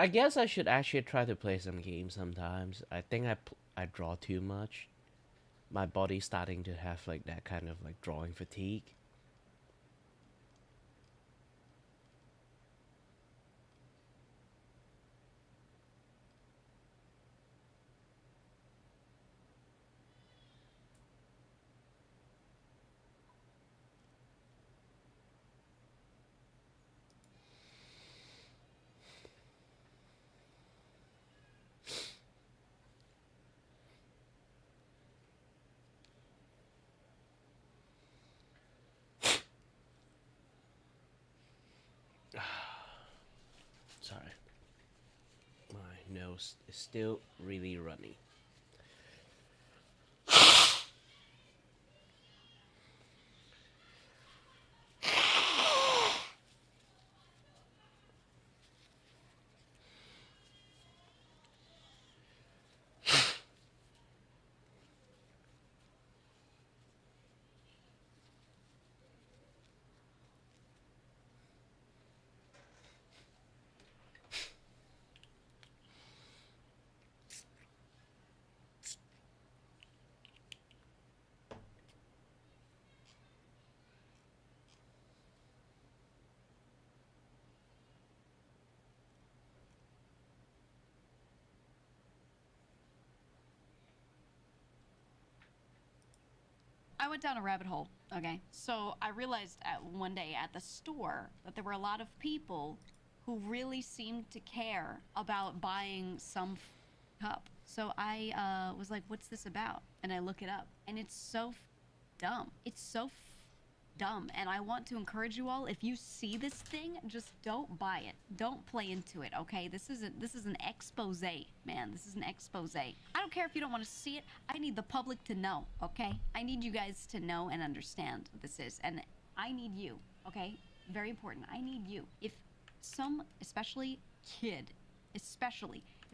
I guess I should actually try to play some games sometimes. I think I draw too much. My body's starting to have like that kind of like drawing fatigue. Sorry, my nose is still really runny. I went down a rabbit hole. Okay. So I realized one day at the store that there were a lot of people who really seemed to care about buying some cup. So I was like, what's this about? And I look it up. And it's so dumb. It's so dumb. And I want to encourage you all, if you see this thing, just don't buy it. Don't play into it, okay? This is an expose, man. This is an expose. I don't care if you don't want to see it. I need the public to know, okay? I need you guys to know and understand what this is. And I need you, okay? Very important. I need you. If some, especially if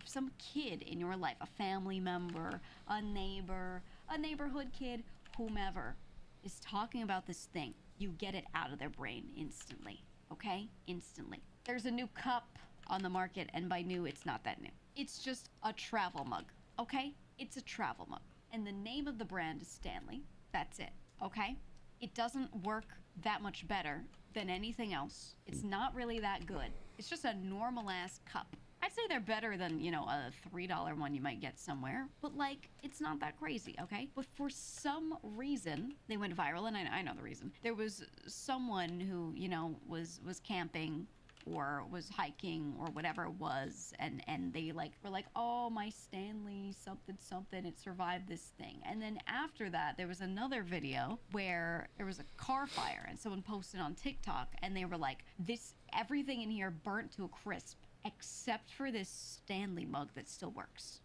some kid in your life, a family member, a neighbor, a neighborhood kid, whomever, is talking about this thing, you get it out of their brain instantly, okay? Instantly. There's a new cup on the market, and by new, it's not that new. It's just a travel mug, okay? It's a travel mug. And the name of the brand is Stanley. That's it, okay? It doesn't work that much better than anything else. It's not really that good. It's just a normal ass cup. I'd say they're better than, you know, a $3 one you might get somewhere, but like, it's not that crazy, okay? But for some reason, they went viral, and I know the reason. There was someone who, you know, was camping or was hiking or whatever it was, and they like were like, oh, my Stanley something something, it survived this thing. And then after that, there was another video where there was a car fire, and someone posted on TikTok, and they were like, this, everything in here burnt to a crisp except for this Stanley mug that still works.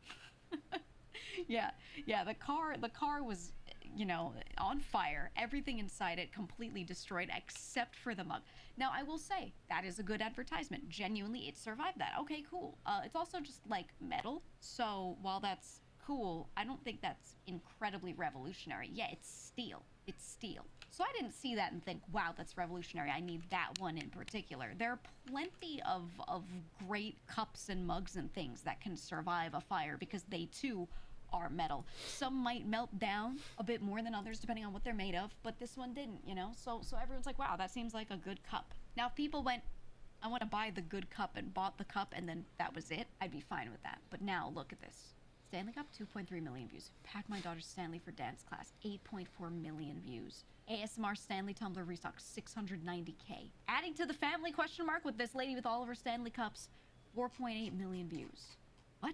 yeah, the car was, you know, on fire. Everything inside it completely destroyed except for the mug. Now, I will say that is a good advertisement. Genuinely, it survived that. Okay, cool. It's also just like metal. So while that's cool, I don't think that's incredibly revolutionary. Yeah, it's steel. It's steel. So I didn't see that and think, wow, that's revolutionary. I need that one in particular. There are plenty of great cups and mugs and things that can survive a fire because they too are metal. Some might melt down a bit more than others depending on what they're made of, but this one didn't, you know? So everyone's like, wow, that seems like a good cup. Now, if people went, I want to buy the good cup, and bought the cup and then that was it, I'd be fine with that. But now look at this. Stanley Cup, 2.3 million views. Pack my daughter's Stanley for dance class, 8.4 million views. ASMR Stanley tumbler restock, 690K. Adding to the family question mark with this lady with all of her Stanley Cups, 4.8 million views. What?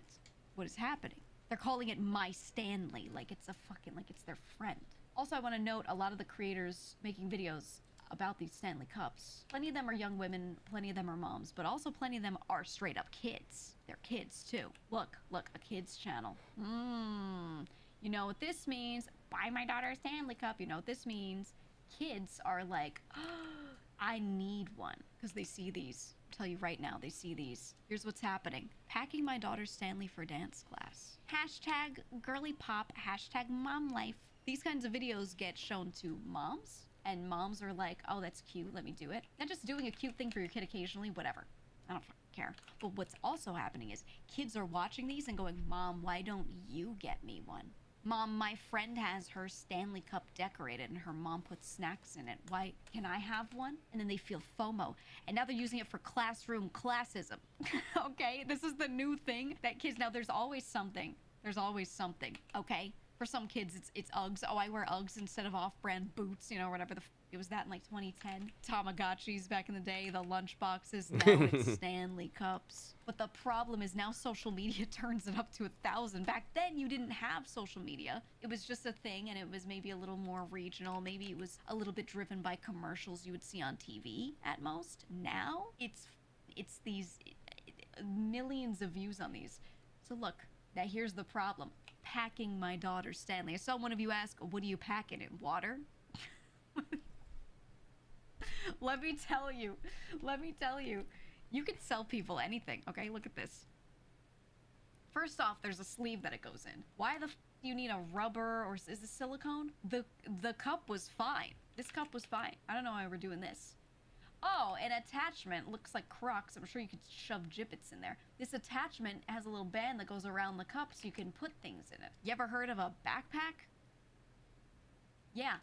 What is happening? They're calling it My Stanley, like it's a fucking, like it's their friend. Also, I want to note a lot of the creators making videos about these Stanley Cups. Plenty of them are young women, plenty of them are moms, but also plenty of them are straight up kids. They're kids too. Look, a kids channel. You know what this means? Buy my daughter a Stanley Cup. You know what this means? Kids are like, oh, I need one, because they see these. I'll tell you right now, they see these. Here's what's happening. Packing my daughter's Stanley for dance class. Hashtag girly pop, hashtag mom life. These kinds of videos get shown to moms, and moms are like, oh, that's cute, let me do it. And just doing a cute thing for your kid occasionally, whatever. I don't care. But what's also happening is kids are watching these and going, Mom, why don't you get me one? Mom, my friend has her Stanley Cup decorated and her mom puts snacks in it. Why can I have one? And then they feel FOMO. And now they're using it for classroom classism. Okay? This is the new thing that kids, now there's always something. There's always something, okay? For some kids, it's Uggs. Oh, I wear Uggs instead of off-brand boots, you know, whatever it was that in like 2010. Tamagotchis back in the day, the lunch boxes. Now it's Stanley Cups. But the problem is now social media turns it up to 1,000. Back then, you didn't have social media. It was just a thing, and it was maybe a little more regional. Maybe it was a little bit driven by commercials you would see on TV at most. Now, it's these millions of views on these. So look, now here's the problem. Packing my daughter's Stanley. I saw one of you ask, what do you pack in it? Water? Let me tell you, you can sell people anything, okay? Look at this. First off, there's a sleeve that it goes in. Why the f do you need a rubber, or is this silicone? The cup was fine. This cup was fine. I don't know why we're doing this. Oh, an attachment looks like Crocs. I'm sure you could shove gibbets in there. This attachment has a little band that goes around the cup so you can put things in it. You ever heard of a backpack? Yeah,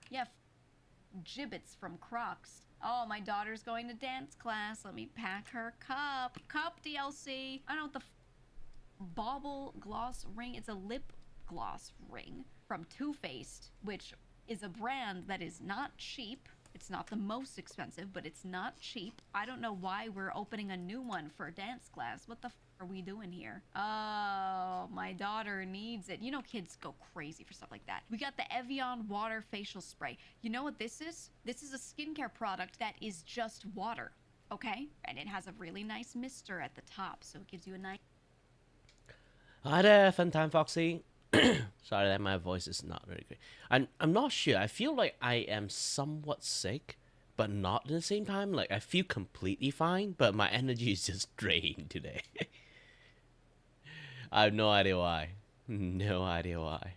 gibbets from Crocs. Oh, my daughter's going to dance class. Let me pack her cup. Cup DLC. I don't know what the bauble gloss ring. It's a lip gloss ring from Too Faced, which is a brand that is not cheap. It's not the most expensive, but it's not cheap. I don't know why we're opening a new one for dance class. What the f are we doing here? Oh, my daughter needs it. You know kids go crazy for stuff like that. We got the Evian water facial spray. You know what this is? This is a skincare product that is just water, okay? And it has a really nice mister at the top, so it gives you a nice... Hi there, Funtime Foxy. Sorry that my voice is not very good. I'm not sure. I feel like I am somewhat sick, but not at the same time. Like, I feel completely fine, but my energy is just drained today. I have no idea why. No idea why.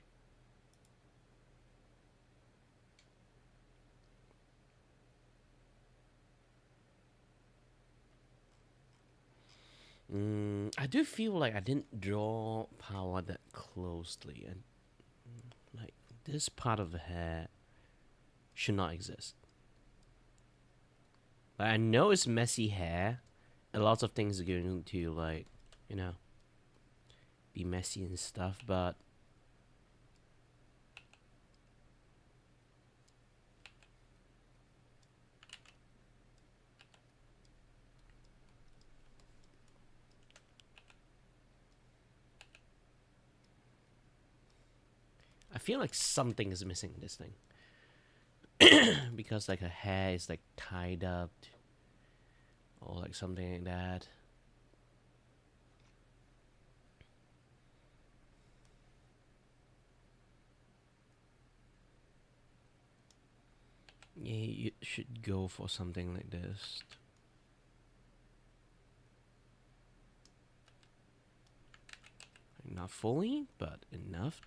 I do feel like I didn't draw power that closely, and like this part of the hair should not exist. Like, I know it's messy hair, and lots of things are going to, like, you know, be messy and stuff, but I feel like something is missing in this thing. Because like her hair is like tied up, or like something like that. Yeah, you should go for something like this. Not fully, but enough.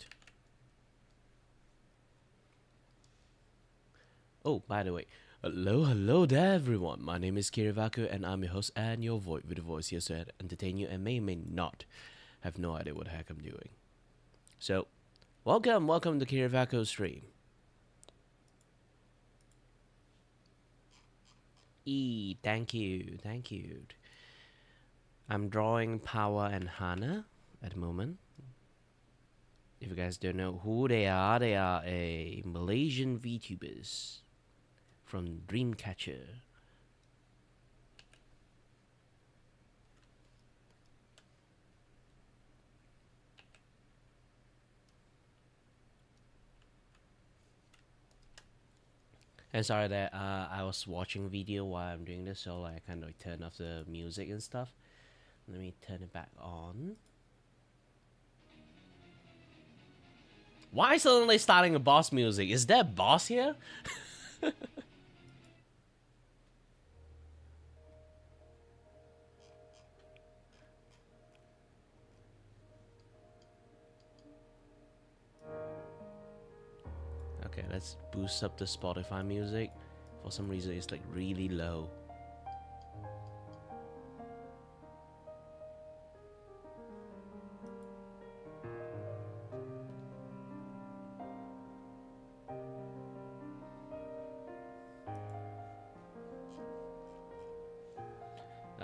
Oh, by the way, hello there everyone. My name is Kiray Vacuo, and I'm your host and your voice with a voice here to entertain you and may not have no idea what the heck I'm doing. So, welcome to Kiray Vacuo stream. Thank you. I'm drawing Power and Hana at the moment. If you guys don't know who they are a Malaysian Vtubers from Dreamcatcher. And sorry that I was watching video while I'm doing this, so I kind of like turn off the music and stuff. Let me turn it back on. Why suddenly starting a boss music? Is there a boss here? Okay, let's boost up the Spotify music. For some reason, it's like really low.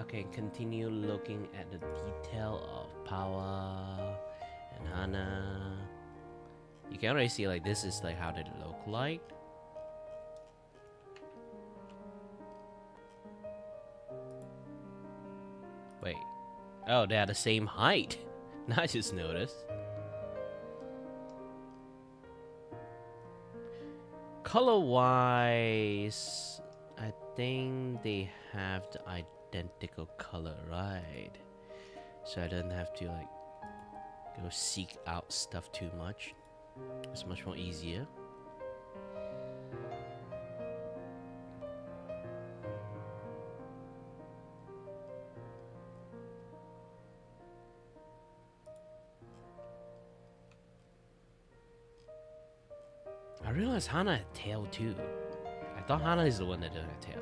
Okay, continue looking at the detail of Power and Hana. You can already see like this is like how they look like. Wait. Oh, they are the same height. I just noticed. Color-wise, I think they have the identical color, right? So I don't have to like go seek out stuff too much. It's much more easier. I realized Hana had tail too. I thought Hana is the one that doesn't have tail.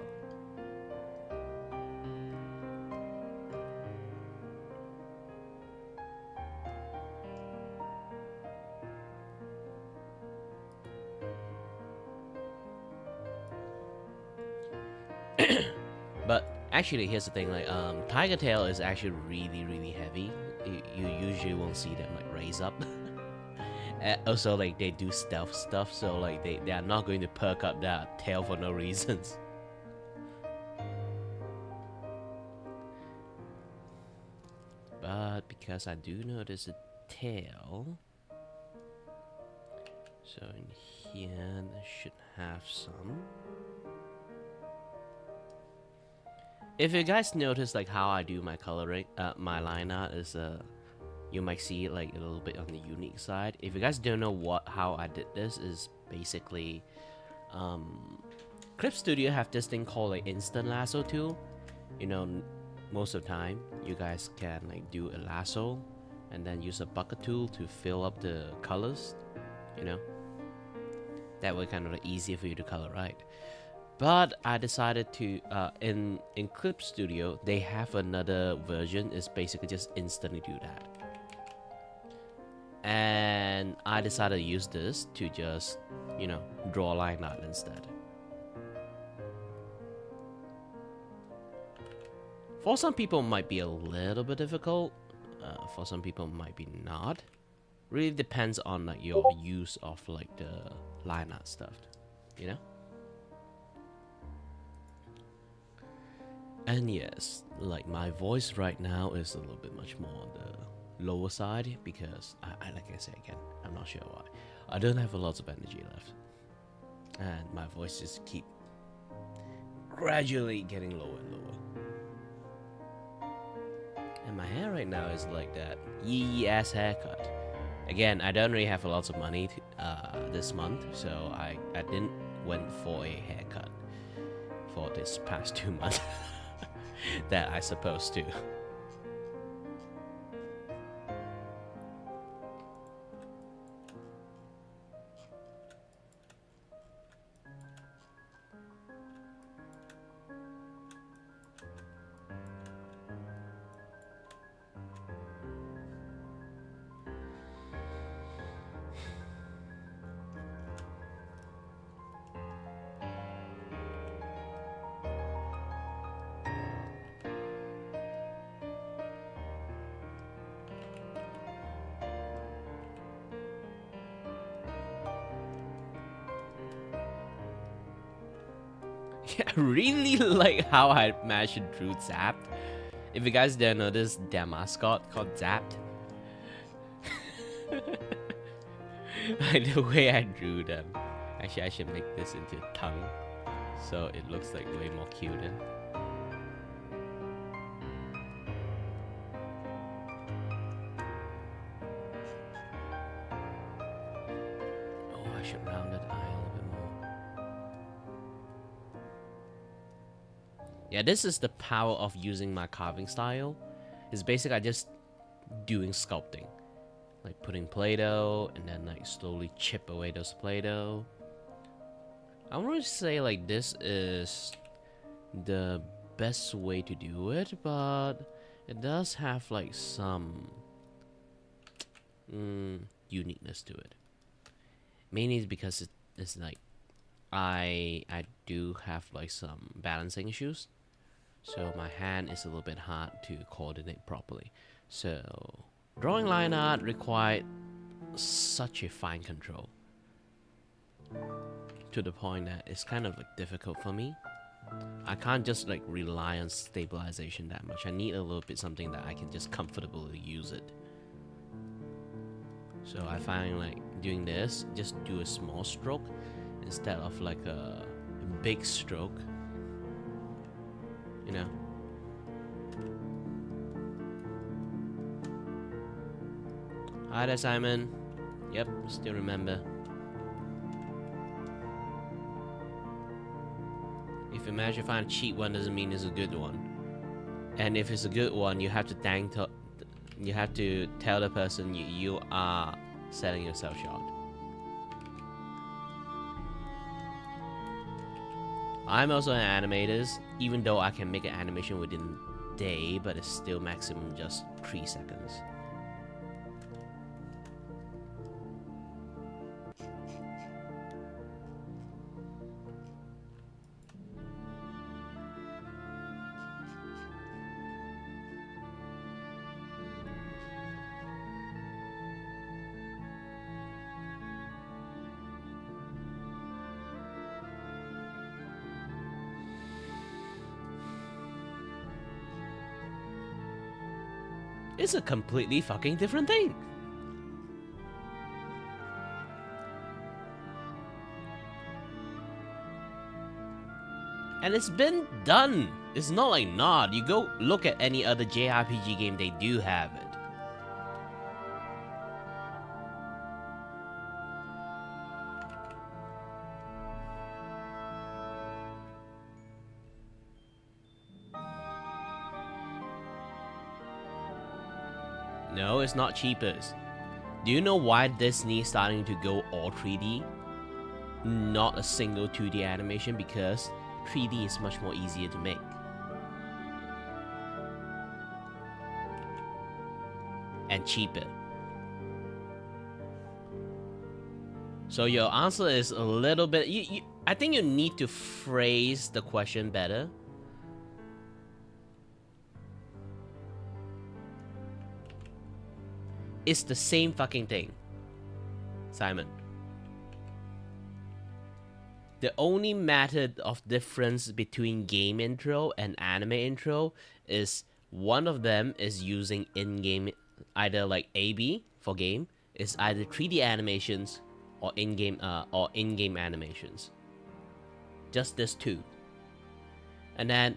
But actually, here's the thing: like, tiger tail is actually really heavy. You usually won't see them like raise up. Also, like they do stealth stuff, so like they are not going to perk up their tail for no reasons. But because I do notice a tail, so in here I should have some. If you guys notice like how I do my coloring, my line art is you might see it like a little bit on the unique side. If you guys don't know how I did this, is basically Clip Studio have this thing called like instant lasso tool. You know, most of the time you guys can like do a lasso and then use a bucket tool to fill up the colors, you know. That way kind of like easier for you to color, right? But I decided to in Clip Studio they have another version. It's basically just instantly do that. And I decided to use this to just, you know, draw a line art instead. For some people it might be a little bit difficult. For some people it might be not. Really depends on like your use of like the line art stuff, you know. And yes, like my voice right now is a little bit much more on the lower side because I like I said again, I'm not sure why. I don't have a lot of energy left, and my voice just keep gradually getting lower and lower. And my hair right now is like that yee ass haircut. Again, I don't really have a lot of money this month, so I didn't went for a haircut for this past 2 months. That I supposed to. Yeah, I really like how I managed to drew Zapped. If you guys didn't notice, their mascot called Zapped. Like the way I drew them. Actually, I should make this into a tongue, so it looks like way more cuter. Oh, I should round that eye a little bit more. Yeah, this is the power of using my carving style. It's basically just doing sculpting. Like putting Play-Doh and then like slowly chip away those Play-Doh. I want to say like this is the best way to do it, but it does have like some uniqueness to it. Mainly because it's like I do have like some balancing issues. So my hand is a little bit hard to coordinate properly. So drawing line art required such a fine control, to the point that it's kind of like difficult for me. I can't just like rely on stabilization that much. I need a little bit something that I can just comfortably use it. So I find like doing this, just do a small stroke instead of like a big stroke, you know. Hi there, Simon. Yep, still remember. If you manage to find a cheap one, doesn't mean it's a good one. And if it's a good one, you have to tell the person you are selling yourself short. I'm also an animator, even though I can make an animation within a day, but it's still maximum just 3 seconds. It's a completely fucking different thing. And it's been done. It's not like not. You go look at any other JRPG game, they do have it. No, it's not cheapest. Do you know why Disney is starting to go all 3D? Not a single 2D animation, because 3D is much more easier to make. And cheaper. So your answer is a little bit... I think you need to phrase the question better. It's the same fucking thing, Simon. The only method of difference between game intro and anime intro is one of them is using in-game, either like AB for game, is either 3D animations or in-game animations. Just this two. And then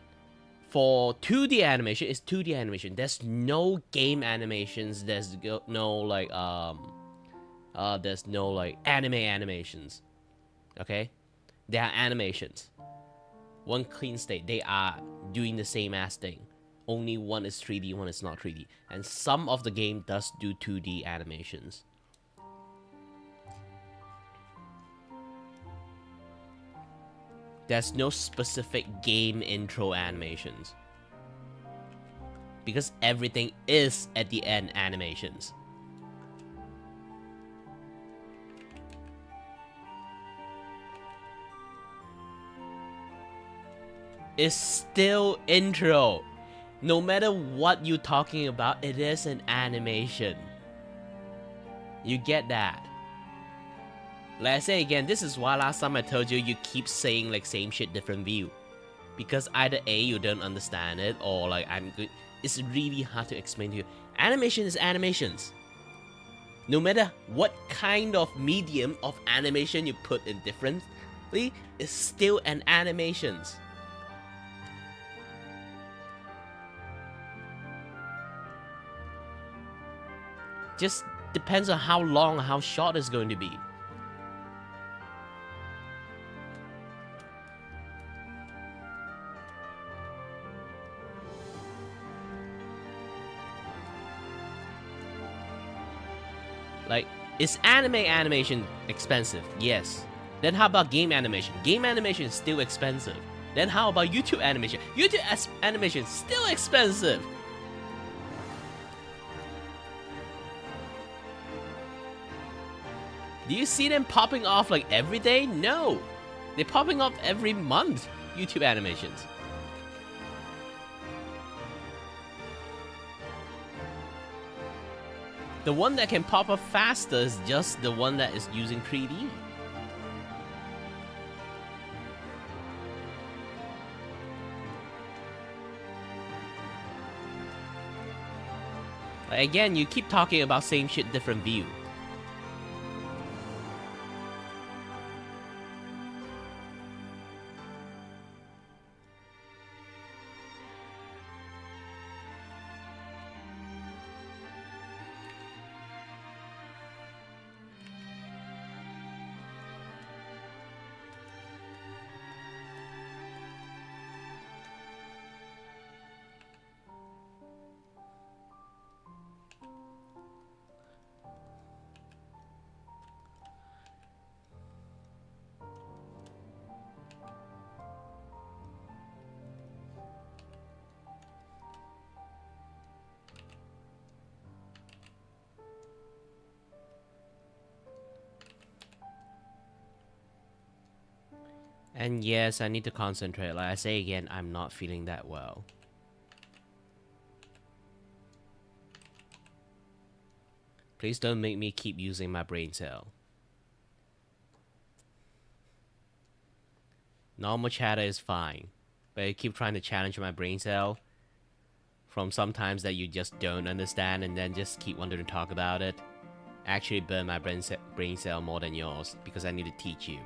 for 2D animation, it's 2D animation. There's no game animations. There's no like anime animations. Okay, they are animations. One clean state. They are doing the same ass thing. Only one is 3D, one is not 3D. And some of the game does do 2D animations. There's no specific game intro animations. Because everything is at the end animations. It's still intro. No matter what you're talking about, it is an animation. You get that? Like I say again, this is why last time I told you keep saying like same shit, different view. Because either A, you don't understand it, or like I'm good. It's really hard to explain to you. Animation is animations. No matter what kind of medium of animation you put in differently, it's still an animations. Just depends on how long or how short it's going to be. Like, is anime animation expensive? Yes. Then how about game animation? Game animation is still expensive. Then how about YouTube animation? YouTube animation is still expensive. Do you see them popping off like every day? No. They're popping off every month, YouTube animations. The one that can pop up faster is just the one that is using 3D. Like, again, you keep talking about same shit, different view. And yes, I need to concentrate. Like I say again, I'm not feeling that well. Please don't make me keep using my brain cell. Normal chatter is fine, but you keep trying to challenge my brain cell from sometimes that you just don't understand and then just keep wanting to talk about it. Actually burn my brain cell more than yours because I need to teach you.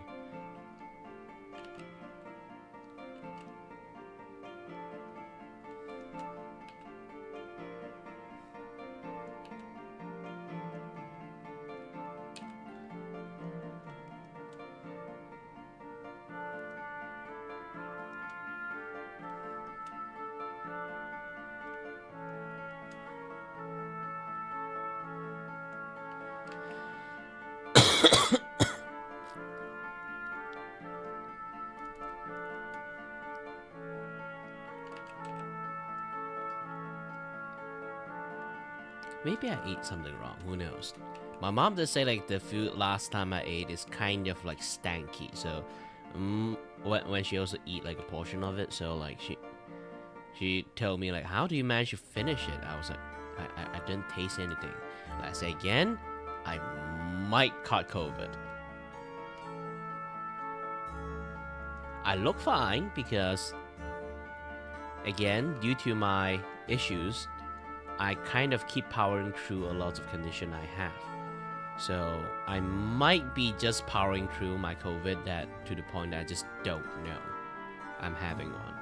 Maybe I ate something wrong, who knows. My mom did say like the food last time I ate is kind of like stanky, so when she also eat like a portion of it, so like she told me like, how do you manage to finish it? I was like, I didn't taste anything. Like I say again, I might caught COVID. I look fine because again, due to my issues, I kind of keep powering through a lot of condition I have. So I might be just powering through my COVID that to the point that I just don't know I'm having one.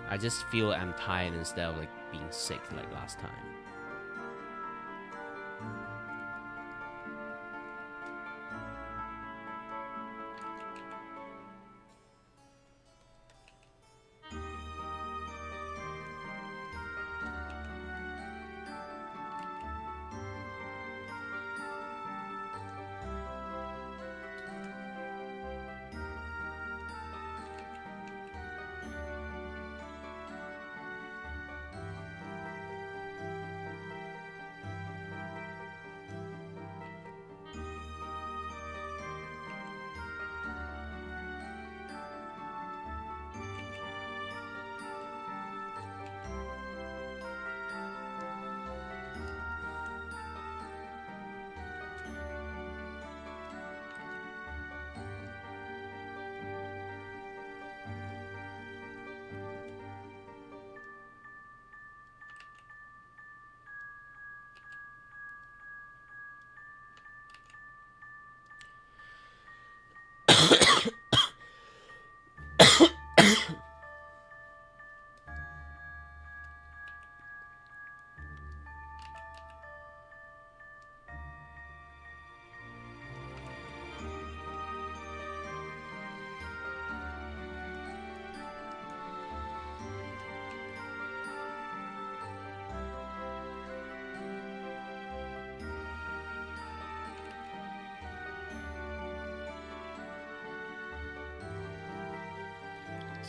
I just feel I'm tired instead of like being sick like last time.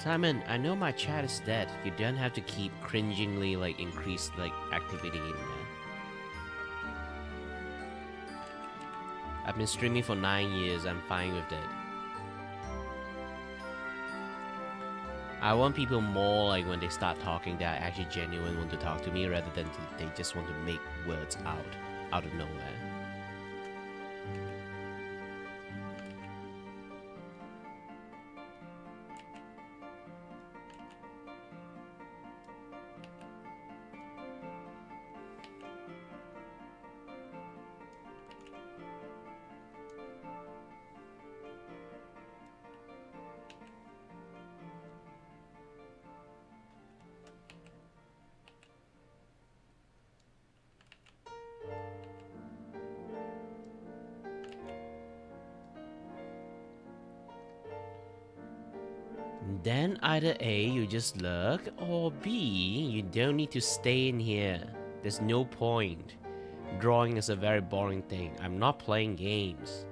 Simon, I know my chat is dead. You don't have to keep cringingly like increase like activity in there. I've been streaming for 9 years. I'm fine with it. I want people more like when they start talking that are actually genuine, want to talk to me rather than they just want to make words out of nowhere. Then either A, you just look, or B, you don't need to stay in here. There's no point. Drawing is a very boring thing. I'm not playing games.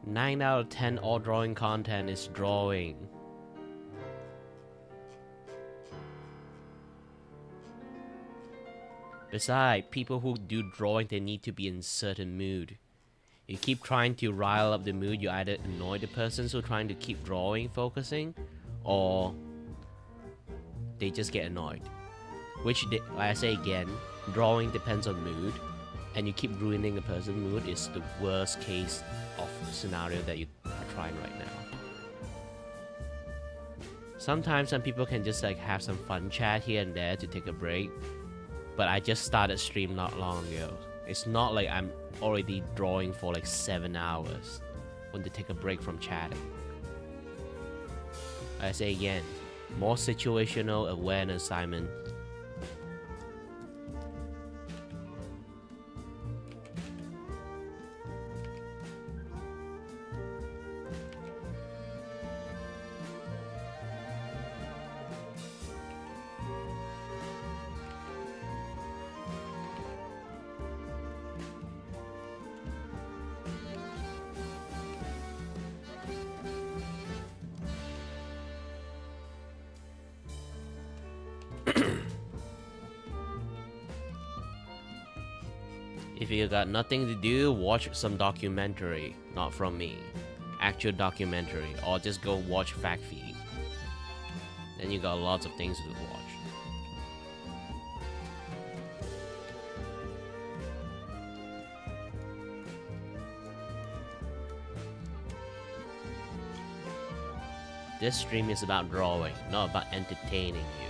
9 out of 10 all drawing content is drawing. Besides, people who do drawing, they need to be in certain mood. You keep trying to rile up the mood, you either annoy the person who's trying to keep drawing, focusing, or they just get annoyed. Which, like I say again, drawing depends on mood, and you keep ruining the person's mood is the worst case of scenario that you are trying right now. Sometimes some people can just like have some fun chat here and there to take a break, but I just started stream not long ago. It's not like I'm already drawing for like 7 hours. Want to take a break from chatting. I say again, more situational awareness, Simon. If you got nothing to do, watch some documentary, not from me. Actual documentary, or just go watch Fact Feed. Then you got lots of things to watch. This stream is about drawing, not about entertaining you.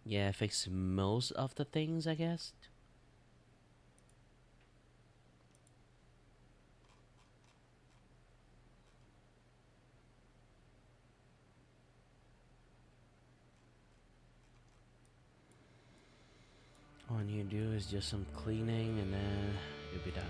Yeah, fix most of the things, I guess. All you do is just some cleaning and then you'll be done.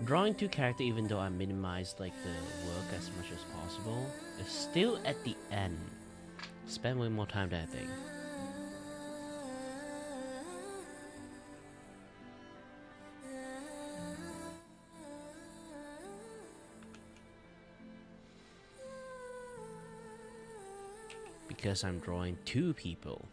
Drawing two characters, even though I minimized like the work as much as possible, is still at the end. Spend way more time than I think. Because I'm drawing two people.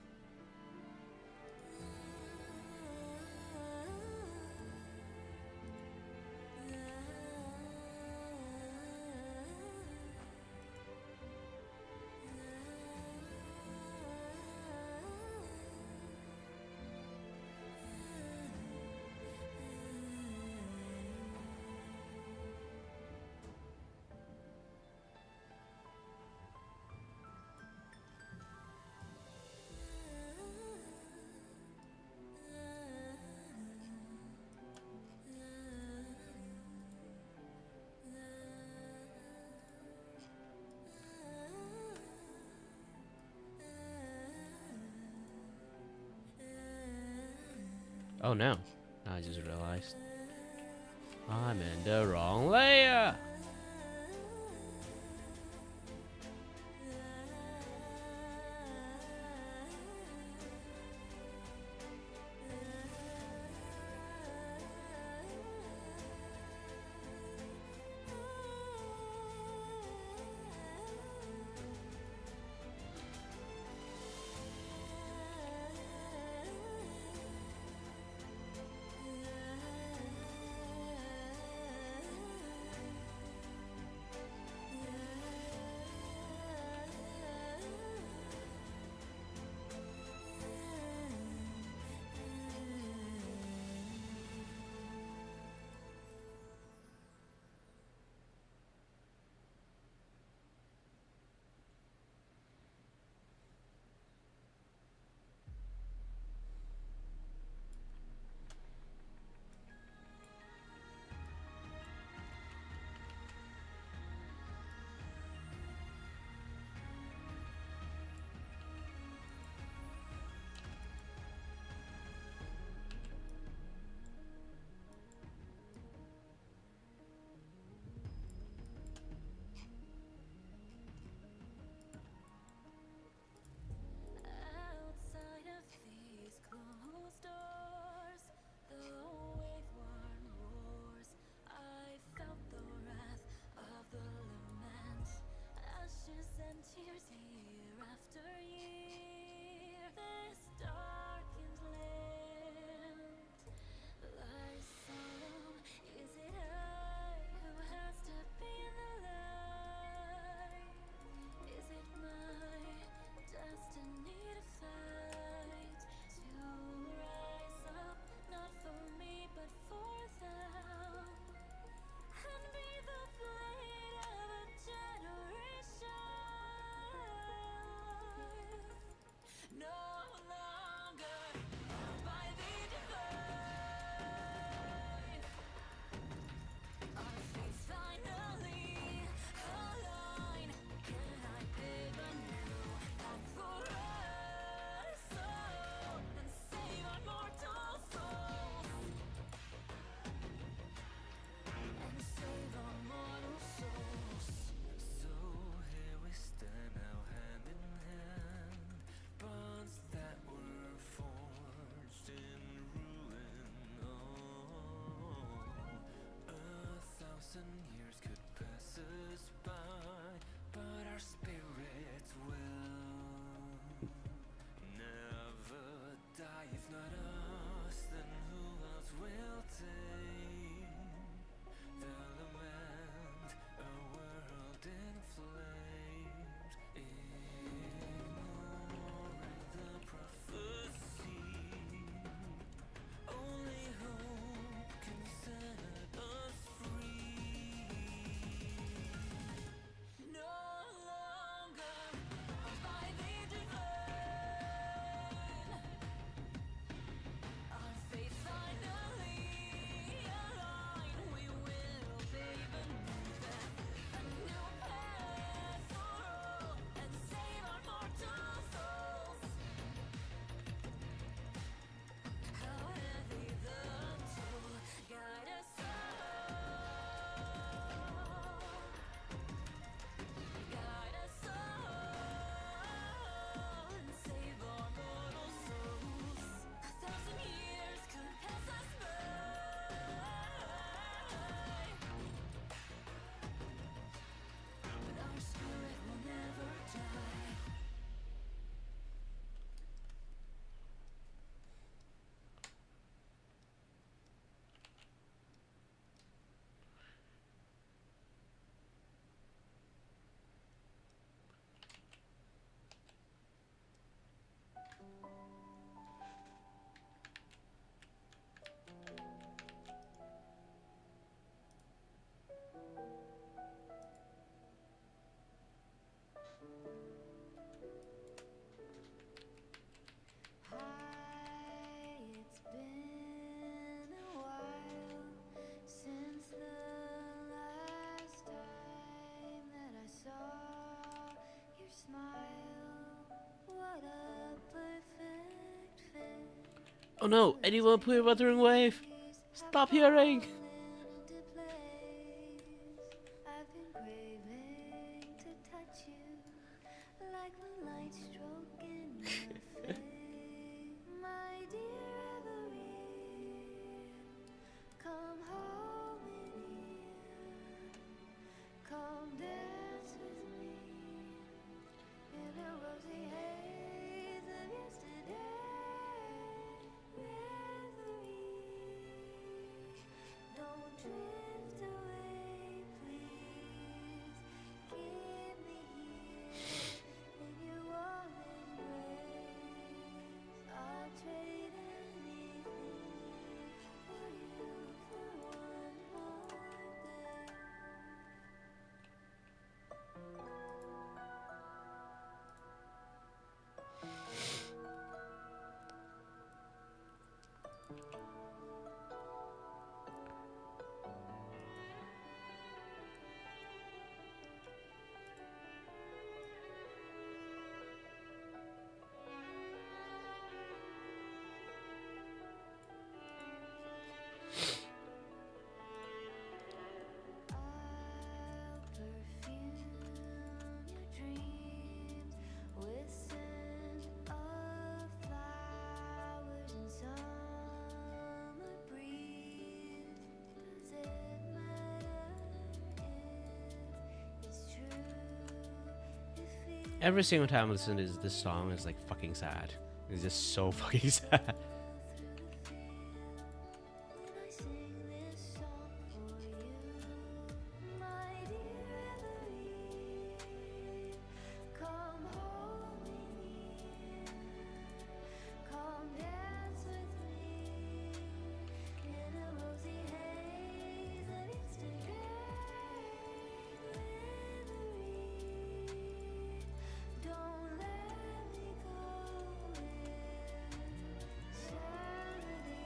Oh no, I just realized I'm in the wrong layer. Oh no, anyone put a wuthering wave? Stop hearing! I've been craving to touch you like moonlight stroking your face. My dear Everett, come home in here. Come dance with me in a rosy haze of yesterday. Don't drift away, please. Keep me here in your warm embrace. I'll trade anything for you for one more day. I'll perfume your dreams with scent of flowers and summer breeze. Does it matter if it's true? It feels Every single time I listen to this song is like fucking sad. It's just so fucking sad. when I sing this song for you, my dear Everett. Come home in here. Come dance with me in a rosy haze of yesterday. Don't let me go Saturday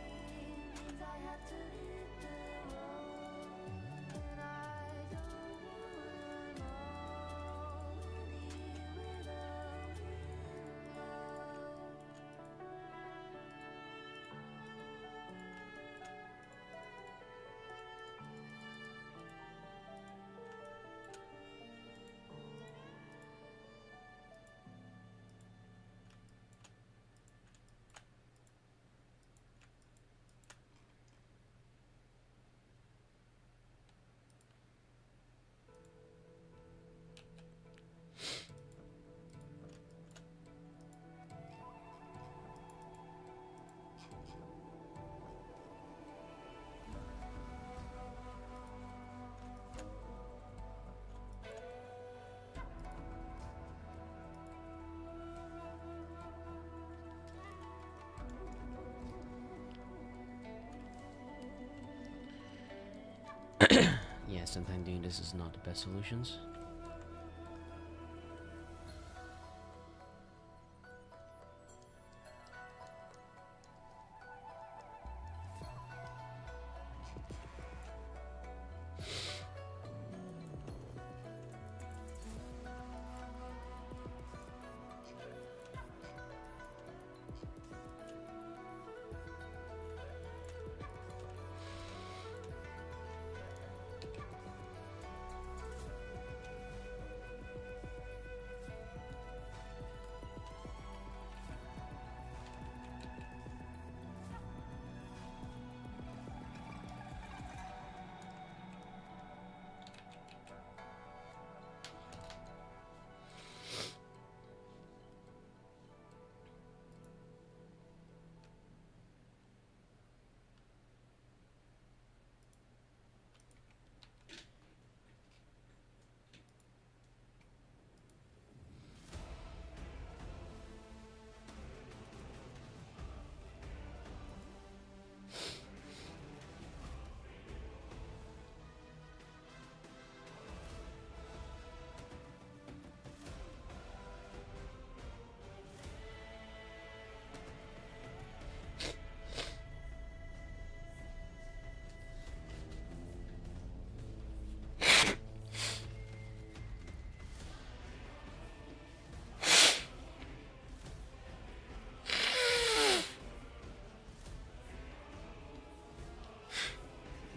means I have to hit the road, and I don't want harmony without Yeah, sometimes doing this is not the best solutions.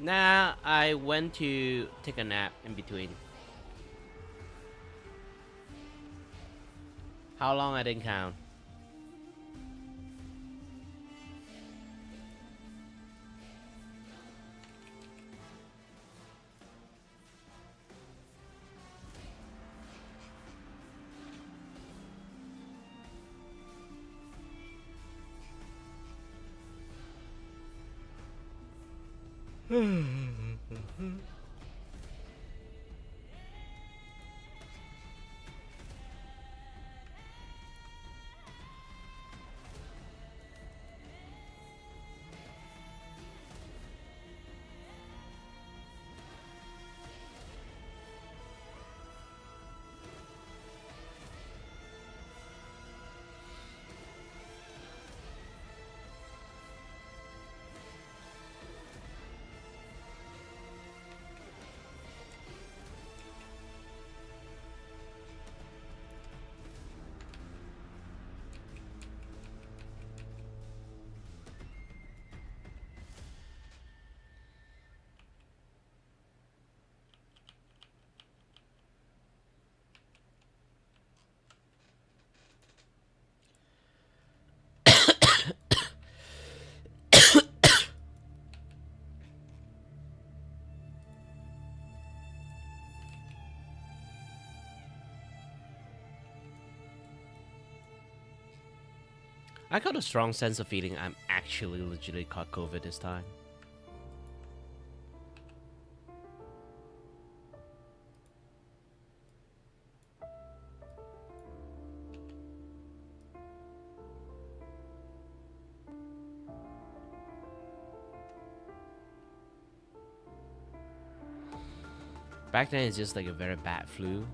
Nah, I went to take a nap in between. How long I didn't count. I got a strong sense of feeling I'm actually legitimately caught COVID this time. Back then it's just like a very bad flu.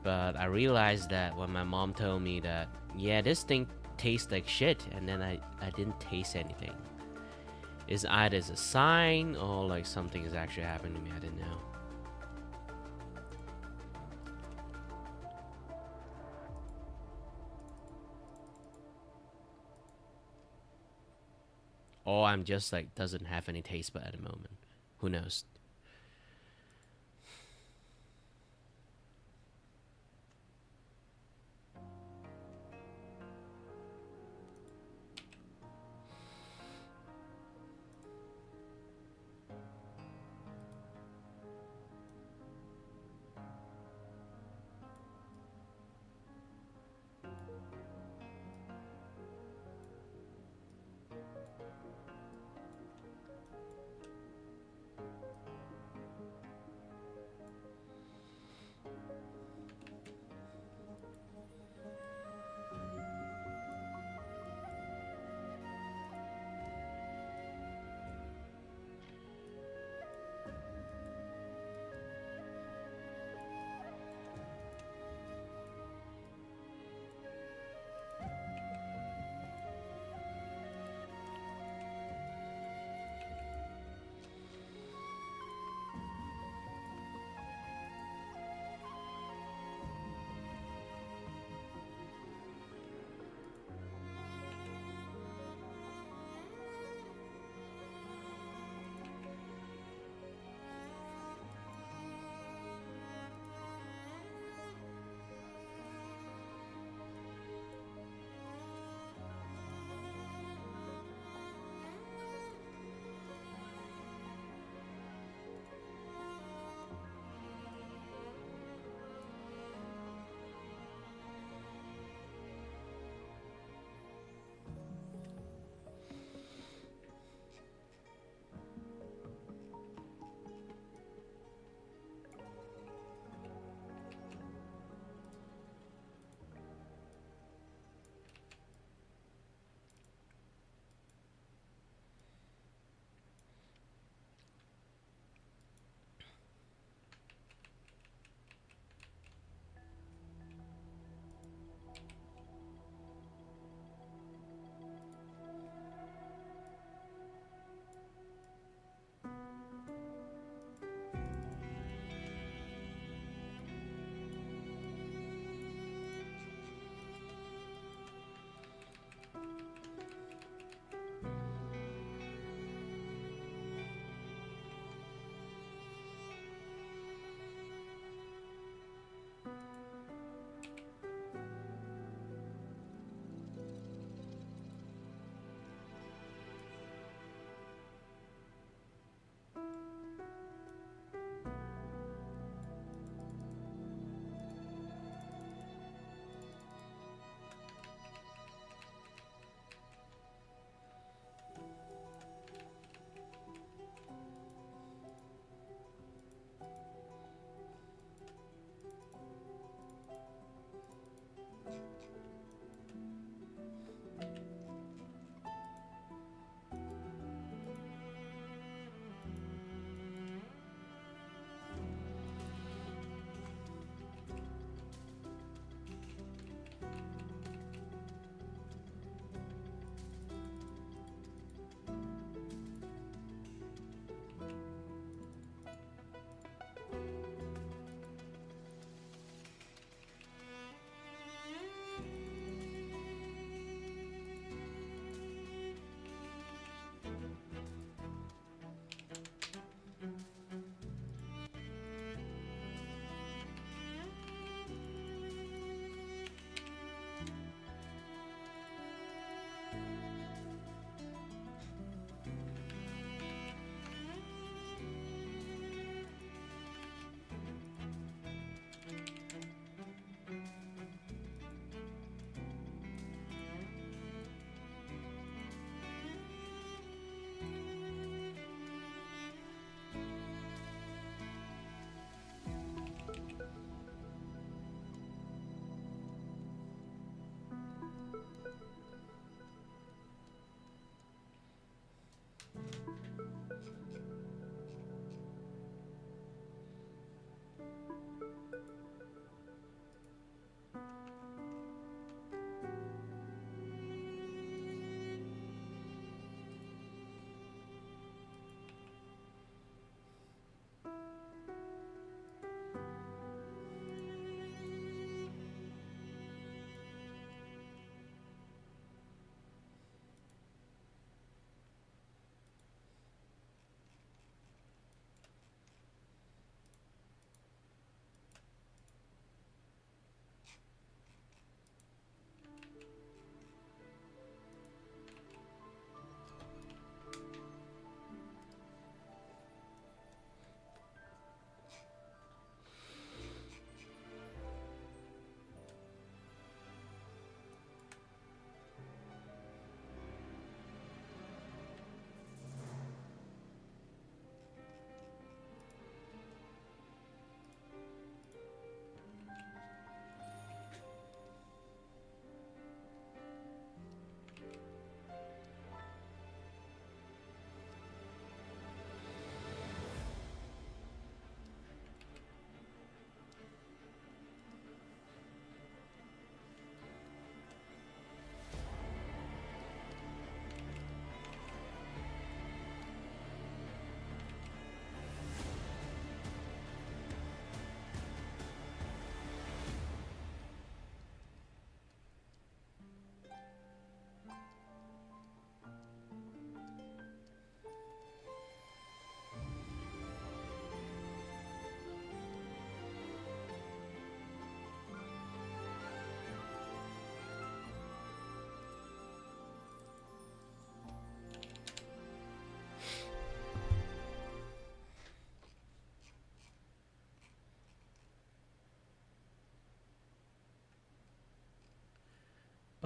But I realized that when my mom told me that, yeah, this thing tastes like shit, and then I didn't taste anything. It's either a sign or like something is actually happening to me, I didn't know. Or I'm just like doesn't have any taste bud at the moment. Who knows?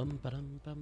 Bum ba-dum bum.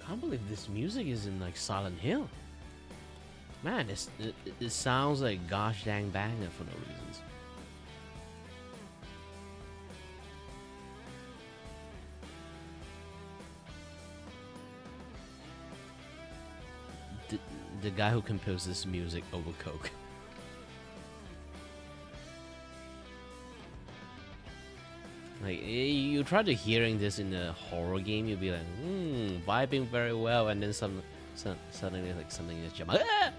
can't believe this music is in like Silent Hill. Man, it sounds like gosh dang banger for no reasons. The guy who composed this music over coke. Like you try to hearing this in a horror game, you'll be like, vibing very well, and then suddenly like something just jump. Ah!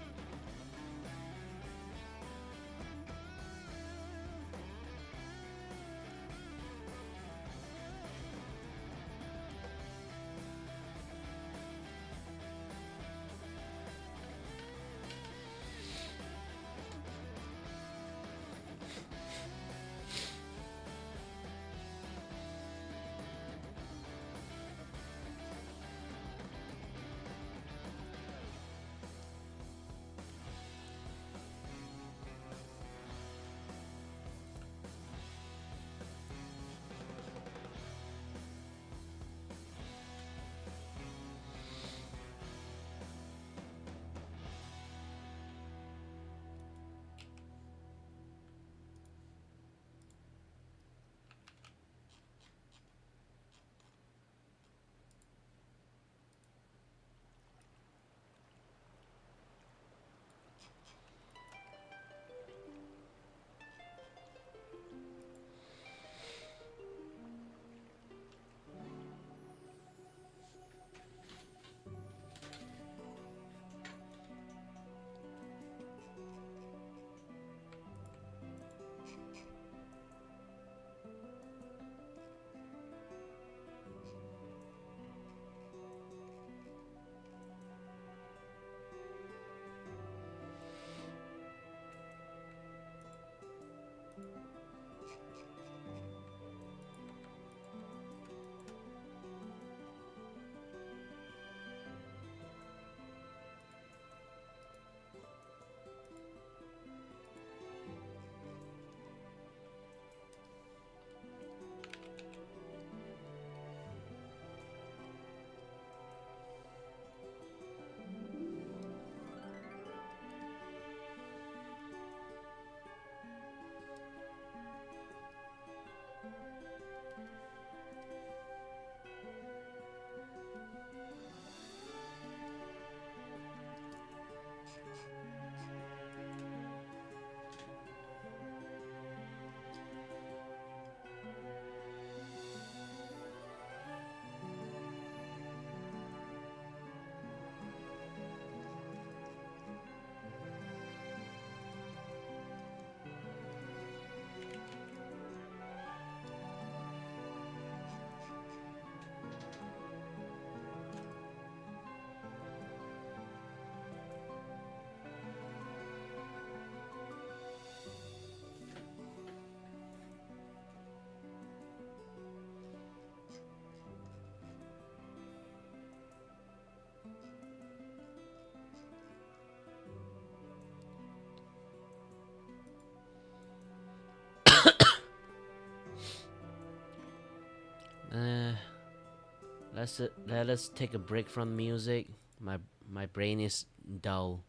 Let us take a break from music. My brain is dull.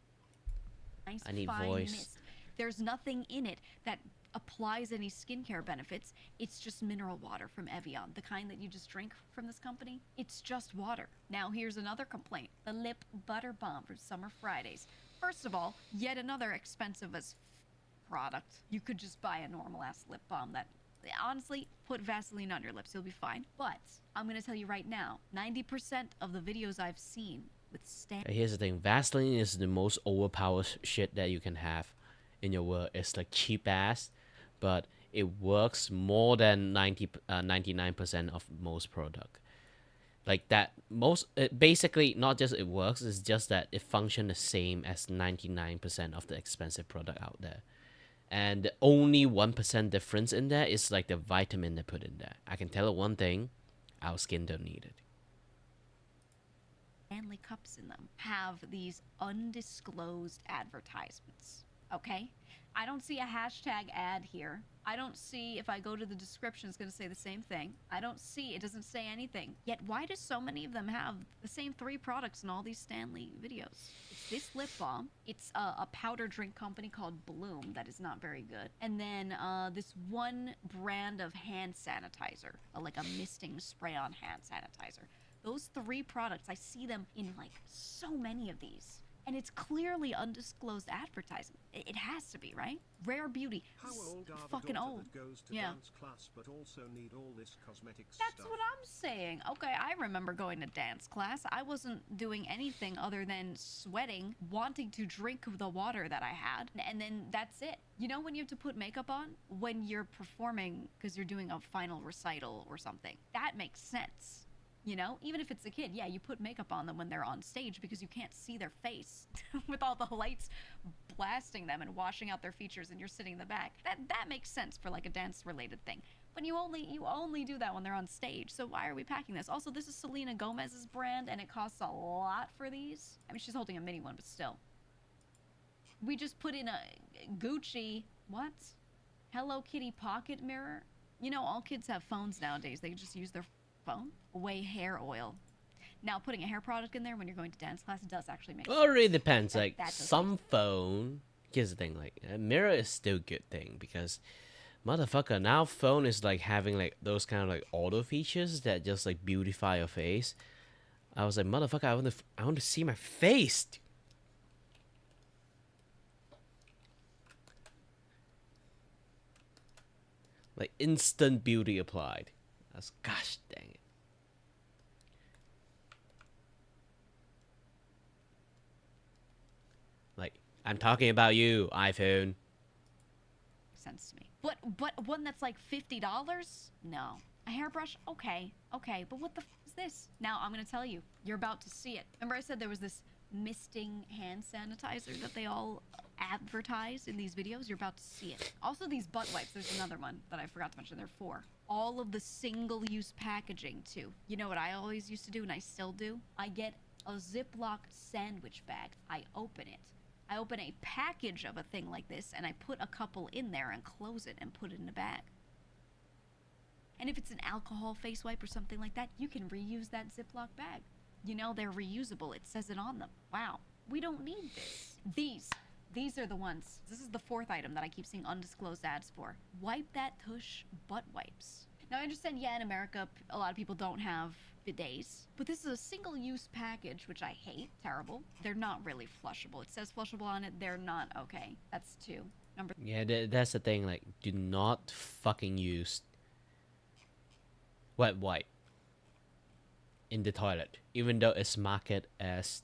Nice I need fine voice. mist. There's nothing in it that applies any skincare benefits. It's just mineral water from Evian, the kind that you just drink from this company. It's just water. Now here's another complaint. The lip butter balm from Summer Fridays. First of all, yet another expensive as product. You could just buy a normal ass lip balm that, honestly, put Vaseline on your lips, you'll be fine. But I'm gonna tell you right now, 90% of the videos I've seen with Here's the thing, Vaseline is the most overpowered shit that you can have in your world. It's like cheap ass, but it works more than 99% of most product. Like that, basically not just it works, it's just that it functions the same as 99% of the expensive product out there. And the only 1% difference in there is like the vitamin they put in there. I can tell you one thing, our skin don't need it. Stanley cups in them have these undisclosed advertisements okay? I don't see a hashtag ad here. I don't see, if I go to the description, it's going to say the same thing. I don't see, it doesn't say anything. Yet why do so many of them have the same 3 products in all these Stanley videos? It's this lip balm. It's a powder drink company called Bloom that is not very good. And then this one brand of hand sanitizer, like a misting spray-on hand sanitizer. Those 3 products, I see them in like so many of these. And it's clearly undisclosed advertising. It has to be, right? Rare Beauty. How old are the Fucking daughter old. that goes to Yeah. dance class but also need all this cosmetics That's stuff? what I'm saying. Okay, I remember going to dance class. I wasn't doing anything other than sweating, wanting to drink the water that I had, and then that's it. You know when you have to put makeup on? When you're performing because you're doing a final recital or something. That makes sense. You know, even if it's a kid, yeah, you put makeup on them when they're on stage because you can't see their face with all the lights blasting them and washing out their features, and you're sitting in the back. That makes sense for like a dance-related thing. But you only do that when they're on stage. So why are we packing this? Also, this is Selena Gomez's brand, and it costs a lot for these. I mean, she's holding a mini one, but still. We just put in a Gucci, what? Hello Kitty pocket mirror. You know, all kids have phones nowadays. They just use their phone. Way hair oil. Now, putting a hair product in there when you're going to dance class does actually make sense. Well, it really depends. Like that does some phone. Here's the thing. Like a mirror is still a good thing because, motherfucker, now phone is like having like those kind of like auto features that just like beautify your face. I was like, motherfucker, I want to see my face. Like instant beauty applied. That's gosh dang it. Like I'm talking about you, iPhone. Sense to me. But one that's like $50? No. A hairbrush? Okay. But what the f is this? Now I'm gonna tell you. You're about to see it. Remember I said there was this misting hand sanitizer that they all advertise in these videos? You're about to see it. Also these butt wipes. There's another one that I forgot to mention. There are 4. All of the single-use packaging too. You know what I always used to do and I still do? I get a Ziploc sandwich bag. I open it. I open a package of a thing like this and I put a couple in there and close it and put it in a bag. And if it's an alcohol face wipe or something like that, you can reuse that Ziploc bag. You know, they're reusable. It says it on them. Wow. We don't need this. These are the ones. This is the 4th item that I keep seeing undisclosed ads for. Wipe That Tush butt wipes. Now, I understand, yeah, in America, a lot of people don't have bidets, but this is a single-use package, which I hate. Terrible. They're not really flushable. It says flushable on it. They're not okay. That's 2. Number Yeah, that's the thing. Like, do not fucking use wet wipe in the toilet, even though it's marketed as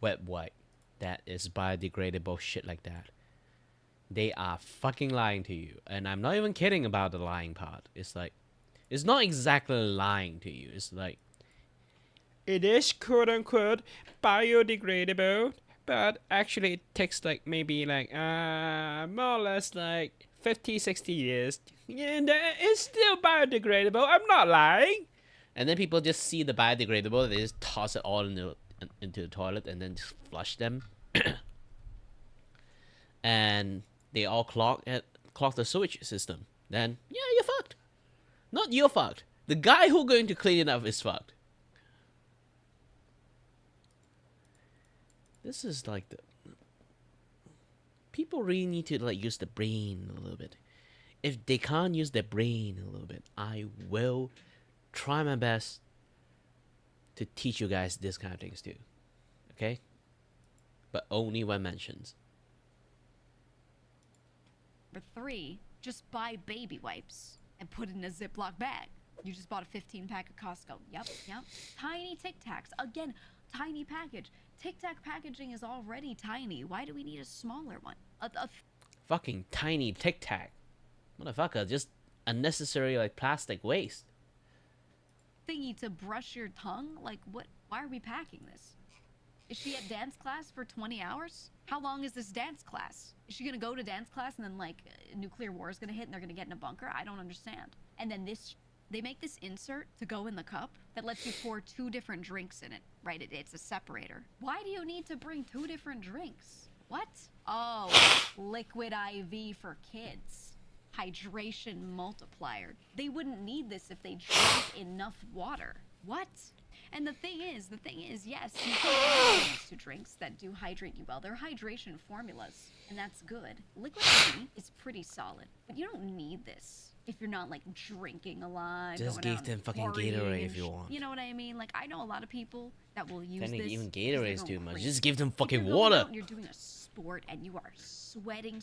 wet wipe. That is biodegradable shit like that. They are fucking lying to you, and I'm not even kidding about the lying part. It's like, it's not exactly lying to you. It's like, it is quote unquote biodegradable, but actually it takes like maybe like more or less like 50-60 years. Yeah, and it's still biodegradable. I'm not lying. And then people just see the biodegradable, they just toss it all into the toilet and then just flush them. And they all clog the sewage system. Then yeah, you're fucked. Not you're fucked. The guy who's going to clean it up is fucked. This is like the people really need to like use the brain a little bit. If they can't use their brain a little bit, I will try my best to teach you guys this kind of things too. Okay? But only when mentioned. Number 3, just buy baby wipes and put it in a Ziploc bag. You just bought a 15-pack at Costco. Yep. Tiny Tic Tacs. Again, tiny package. Tic Tac packaging is already tiny. Why do we need a smaller one? Fucking tiny Tic Tac. Motherfucker, just unnecessary like plastic waste. Thingy to brush your tongue? Like, what? Why are we packing this? Is she at dance class for 20 hours? How long is this dance class? Is she gonna go to dance class and then like nuclear war is gonna hit and they're gonna get in a bunker? I don't understand. And then they make this insert to go in the cup that lets you pour 2 different drinks in it, right? It's a separator. Why do you need to bring 2 different drinks? What? Oh, liquid IV for kids. Hydration multiplier. They wouldn't need this if they drank enough water. What? And the thing is, yes, you can add things to drinks that do hydrate you well. They're hydration formulas, and that's good. Liquid IV is pretty solid, but you don't need this if you're not like drinking a lot. Just going give out them and fucking partying Gatorade and if you want. You know what I mean? Like, I know a lot of people that will use I think this. even 'cause they're Gatorade's going too much. crazy. Just give them If fucking you're going water. out and you're doing a sport and you are sweating.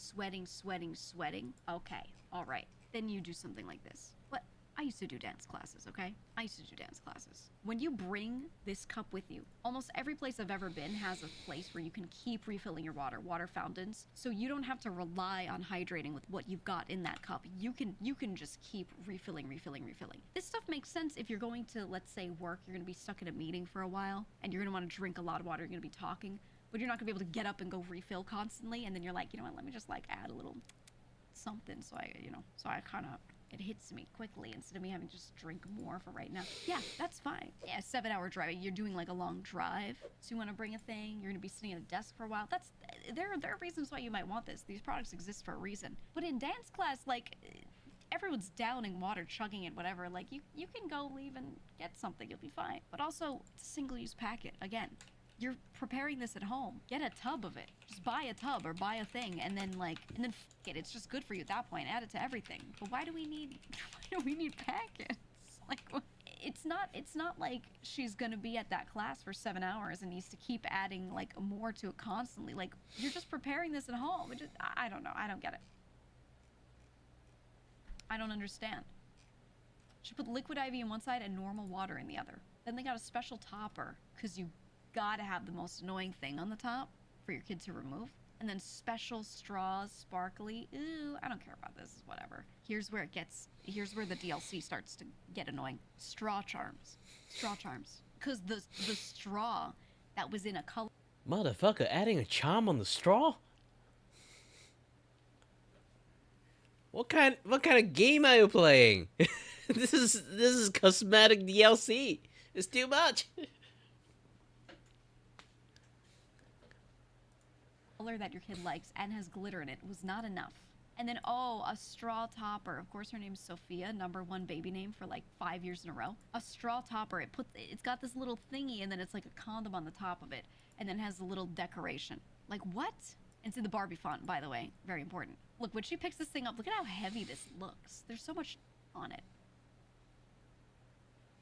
Okay, all right. Then you do something like this. But I used to do dance classes, okay? I used to do dance classes. When you bring this cup with you, almost every place I've ever been has a place where you can keep refilling your water fountains, so you don't have to rely on hydrating with what you've got in that cup. You can just keep refilling. This stuff makes sense if you're going to, let's say, work, you're gonna be stuck in a meeting for a while, and you're gonna wanna drink a lot of water, you're gonna be talking, but you're not gonna be able to get up and go refill constantly, and then you're like, you know what, let me just like add a little something so I kind of, it hits me quickly instead of me having to just drink more for right now. Yeah, that's fine. Yeah, 7-hour driving. You're doing like a long drive, so you want to bring a thing. You're gonna be sitting at a desk for a while. There are reasons why you might want this. These products exist for a reason. But in dance class, like, everyone's downing water, chugging it, whatever. Like, you can go leave and get something. You'll be fine. But also, it's a single-use packet. Again, you're preparing this at home. Get a tub of it. Just buy a tub or buy a thing, and then f it. It's just good for you at that point. Add it to everything. But why do we need packets? Like, it's not like she's gonna be at that class for 7 hours and needs to keep adding like more to it constantly. Like, you're just preparing this at home. I don't know. I don't get it. I don't understand. She put liquid IV in one side and normal water in the other. Then they got a special topper, because you gotta have the most annoying thing on the top for your kid to remove. And then special straws, sparkly. Ooh, I don't care about this, whatever. Here's where the DLC starts to get annoying. Straw charms. Because the straw that was in a color. Motherfucker, adding a charm on the straw? What kind of game are you playing? This is cosmetic DLC. It's too much. Color that your kid likes and has glitter in it was not enough. And then, oh, a straw topper. Of course, her name's Sophia, #1 baby name for like 5 years in a row. A straw topper. It's got this little thingy, and then it's like a condom on the top of it, and then has a little decoration. Like, what? It's in the Barbie font, by the way. Very important. Look, when she picks this thing up, look at how heavy this looks. There's so much on it.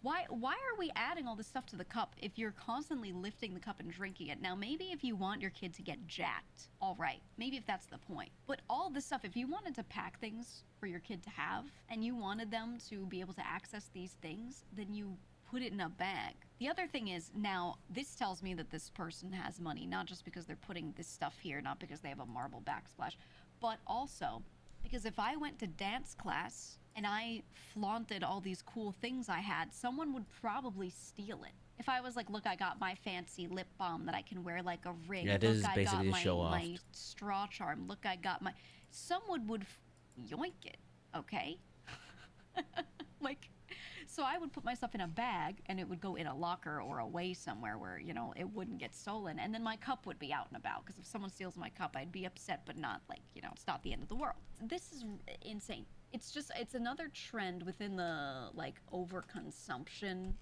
Why are we adding all this stuff to the cup if you're constantly lifting the cup and drinking it? Now, maybe if you want your kid to get jacked, all right. Maybe if that's the point. But all this stuff, if you wanted to pack things for your kid to have, and you wanted them to be able to access these things, then you put it in a bag. The other thing is, now, this tells me that this person has money, not just because they're putting this stuff here, not because they have a marble backsplash, but also because if I went to dance class and I flaunted all these cool things I had, someone would probably steal it. If I was like, look, I got my fancy lip balm that I can wear like a ring. Yeah, this look, is basically I a got show off. my straw charm. Look, I got my... Someone would yoink it, okay? Like, so I would put my stuff in a bag, and it would go in a locker or away somewhere where, you know, it wouldn't get stolen. And then my cup would be out and about, because if someone steals my cup, I'd be upset, but not like, you know, it's not the end of the world. This is insane. It's another trend within the, like, overconsumption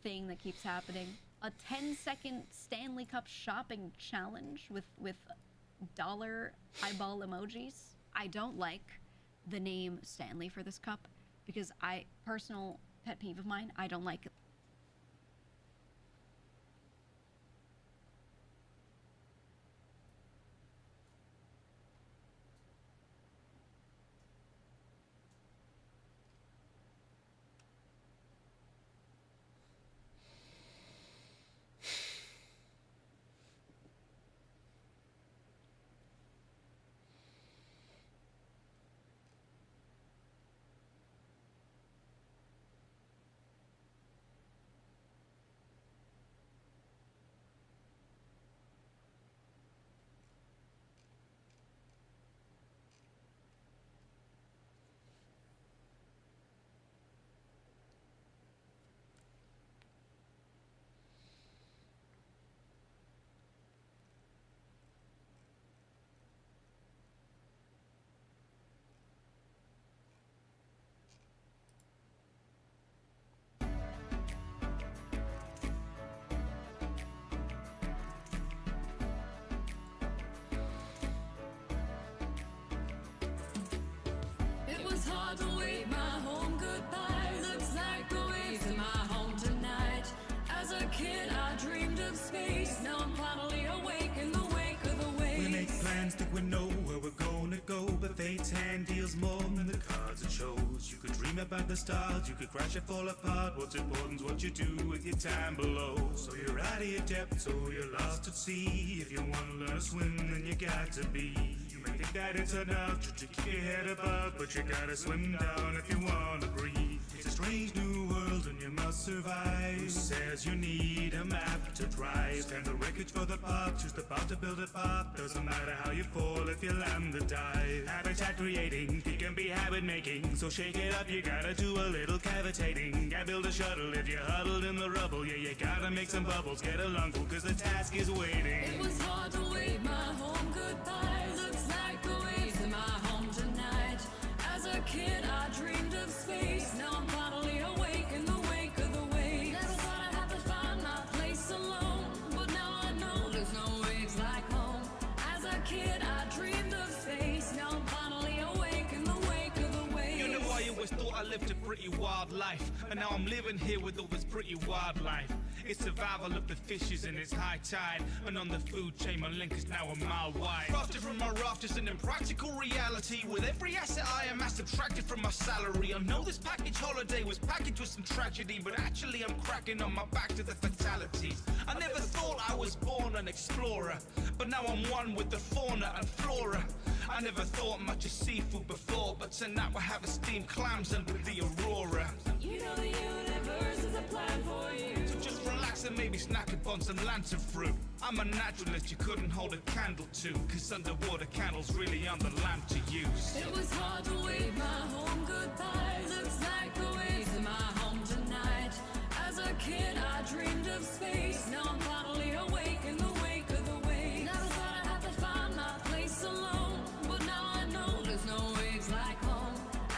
thing that keeps happening. A 10-second Stanley Cup shopping challenge with dollar eyeball emojis. I don't like the name Stanley for this cup, because personal pet peeve of mine, I don't like kid, I dreamed of space. Now I'm finally awake in the wake of the waves. We make plans, think we know where we're gonna go, but fate's hand deals more than the cards it shows. You could dream about the stars, you could crash and fall apart. What's important's what you do with your time below. So you're out of your depth, so you're lost at sea. If you wanna learn to swim, then you got to be. You may think that it's enough to keep your head above, but you gotta swim down if you wanna breathe. It's a strange new world and you must survive. Who says you need a map to drive? Scan the wreckage for the pop, choose the path to build a pop. Doesn't matter how you fall if you land the dive. Habitat creating, it can be habit making. So shake it up, you gotta do a little cavitating. I build a shuttle if you're huddled in the rubble. Yeah, you gotta make some bubbles, get a lungful, cause the task is waiting. It was hard to wave my home goodbye. Looks like the waves in my home tonight. As a kid, I dreamed of space. Now I'm finally awake in the wake of the waves. Never thought I'd have to find my place alone, but now I know there's no waves like home. As a kid, I dreamed of space. Now I'm finally awake in the wake of the waves. You know, I always thought I lived a pretty wild life, and now I'm living here with all this pretty wildlife. It's survival of the fishes in its high tide, and on the food chain my link is now a mile wide. Crafted from my raft, just an impractical reality. With every asset I amass subtracted from my salary. I know this package holiday was packaged with some tragedy, but actually I'm cracking on my back to the fatalities. I never thought I was born an explorer, but now I'm one with the fauna and flora. I never thought much of seafood before, but tonight we're having steamed clams and with the aurora. You know the universe is a plan for you. So just relax and maybe snack upon some lantern fruit. I'm a naturalist you couldn't hold a candle to, cause underwater candles really aren't the lamp to use. It was hard to wave my home goodbye. Looks like the waves in my home tonight. As a kid, I dreamed of space. Now I'm finally awake in the wake of the waves. Never thought I'd have to find my place alone, but now I know there's no waves like home.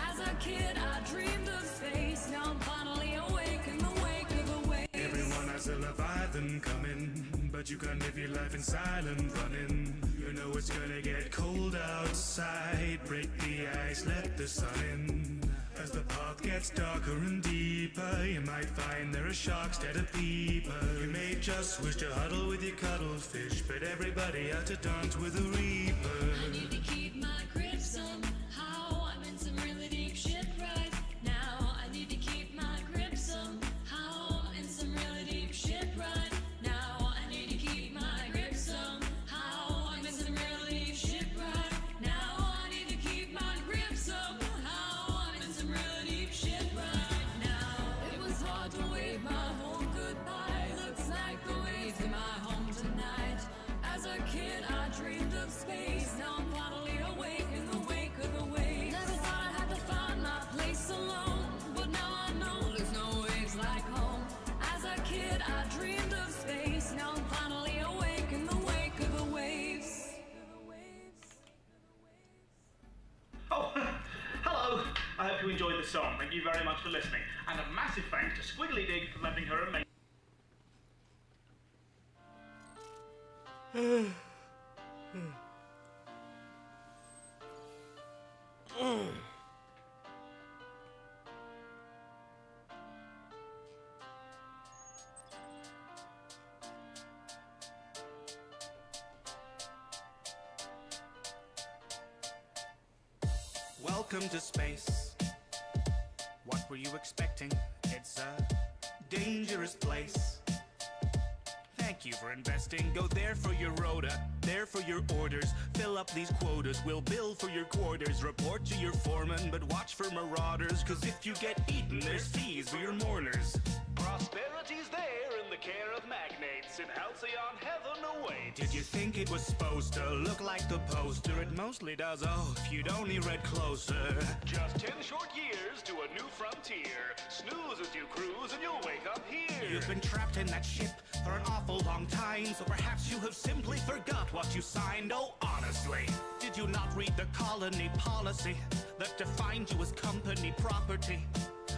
As a kid, I dreamed of space. Now I'm finally awake in the wake of the waves. Everyone has a leviathan coming, but you can live your life in silent running. You know it's gonna get cold outside. Break the ice, let the sun in. As the path gets darker and deeper, you might find there are sharks instead of people. You may just wish to huddle with your cuttlefish, but everybody has to dance with a reaper. I need to keep my grip somehow. I'm in some really deep shit right now. I need to keep my grip somehow. I'm in some really deep shit right now. I need to keep my grip somehow. I'm in some really deep shit right now. I need to keep my grip somehow. I'm in some really deep shit right now. It was hard to wave my home goodbye. Looks like the waves in my home tonight. As a kid, I dreamed of space. Now I'm finally awake in the wake of the waves. Never thought I'd have to find my place alone, but now I know there's no waves like home. As a kid, I dreamed of space. Now I'm finally awake in the wake of the waves. Oh, hello! I hope you enjoyed the song. Thank you very much for listening. And a massive thanks to Squiggly Dig for lending her amazing. Welcome to space. What were you expecting? It's a dangerous place. Thank you for investing. Go there for your rota, there for your orders. Fill up these quotas, we'll bill for your quarters. Report to your foreman, but watch for marauders. Cause if you get eaten, there's fees for your mourners. Prosperity's there in the care of magnates. In halcyon heaven awaits. Did you think it was supposed to look like the poster? It mostly does, oh, if you'd only read closer. Just 10 short years to a new frontier. Snooze as you cruise and you'll wake up here. You've been trapped in that ship for an awful long time, so perhaps you have simply forgot what you signed. Oh, honestly, did you not read the colony policy that defined you as company property?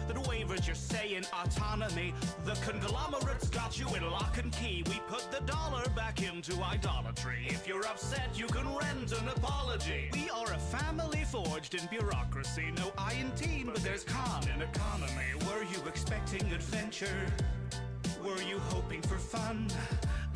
That waivers your say in autonomy. The conglomerates got you in lock and key. We put the dollar back into idolatry. If you're upset, you can rent an apology. We are a family forged in bureaucracy. No I in team, but there's con in economy. Were you expecting adventure? were you hoping for fun?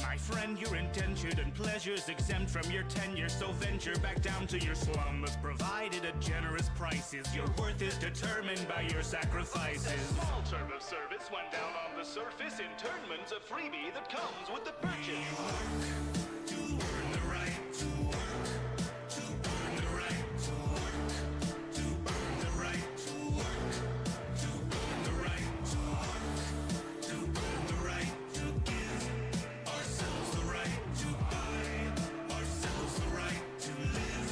My friend, you're indentured and pleasures exempt from your tenure, so venture back down to your slum that's provided at generous prices. Your worth is determined by your sacrifices. Small term of service went down on the surface. Internment's a freebie that comes with the purchase. To earn the right to work, to earn the right to work, to earn the right to work, to earn the right to work, to earn the right to give ourselves the right to buy, ourselves the right to live,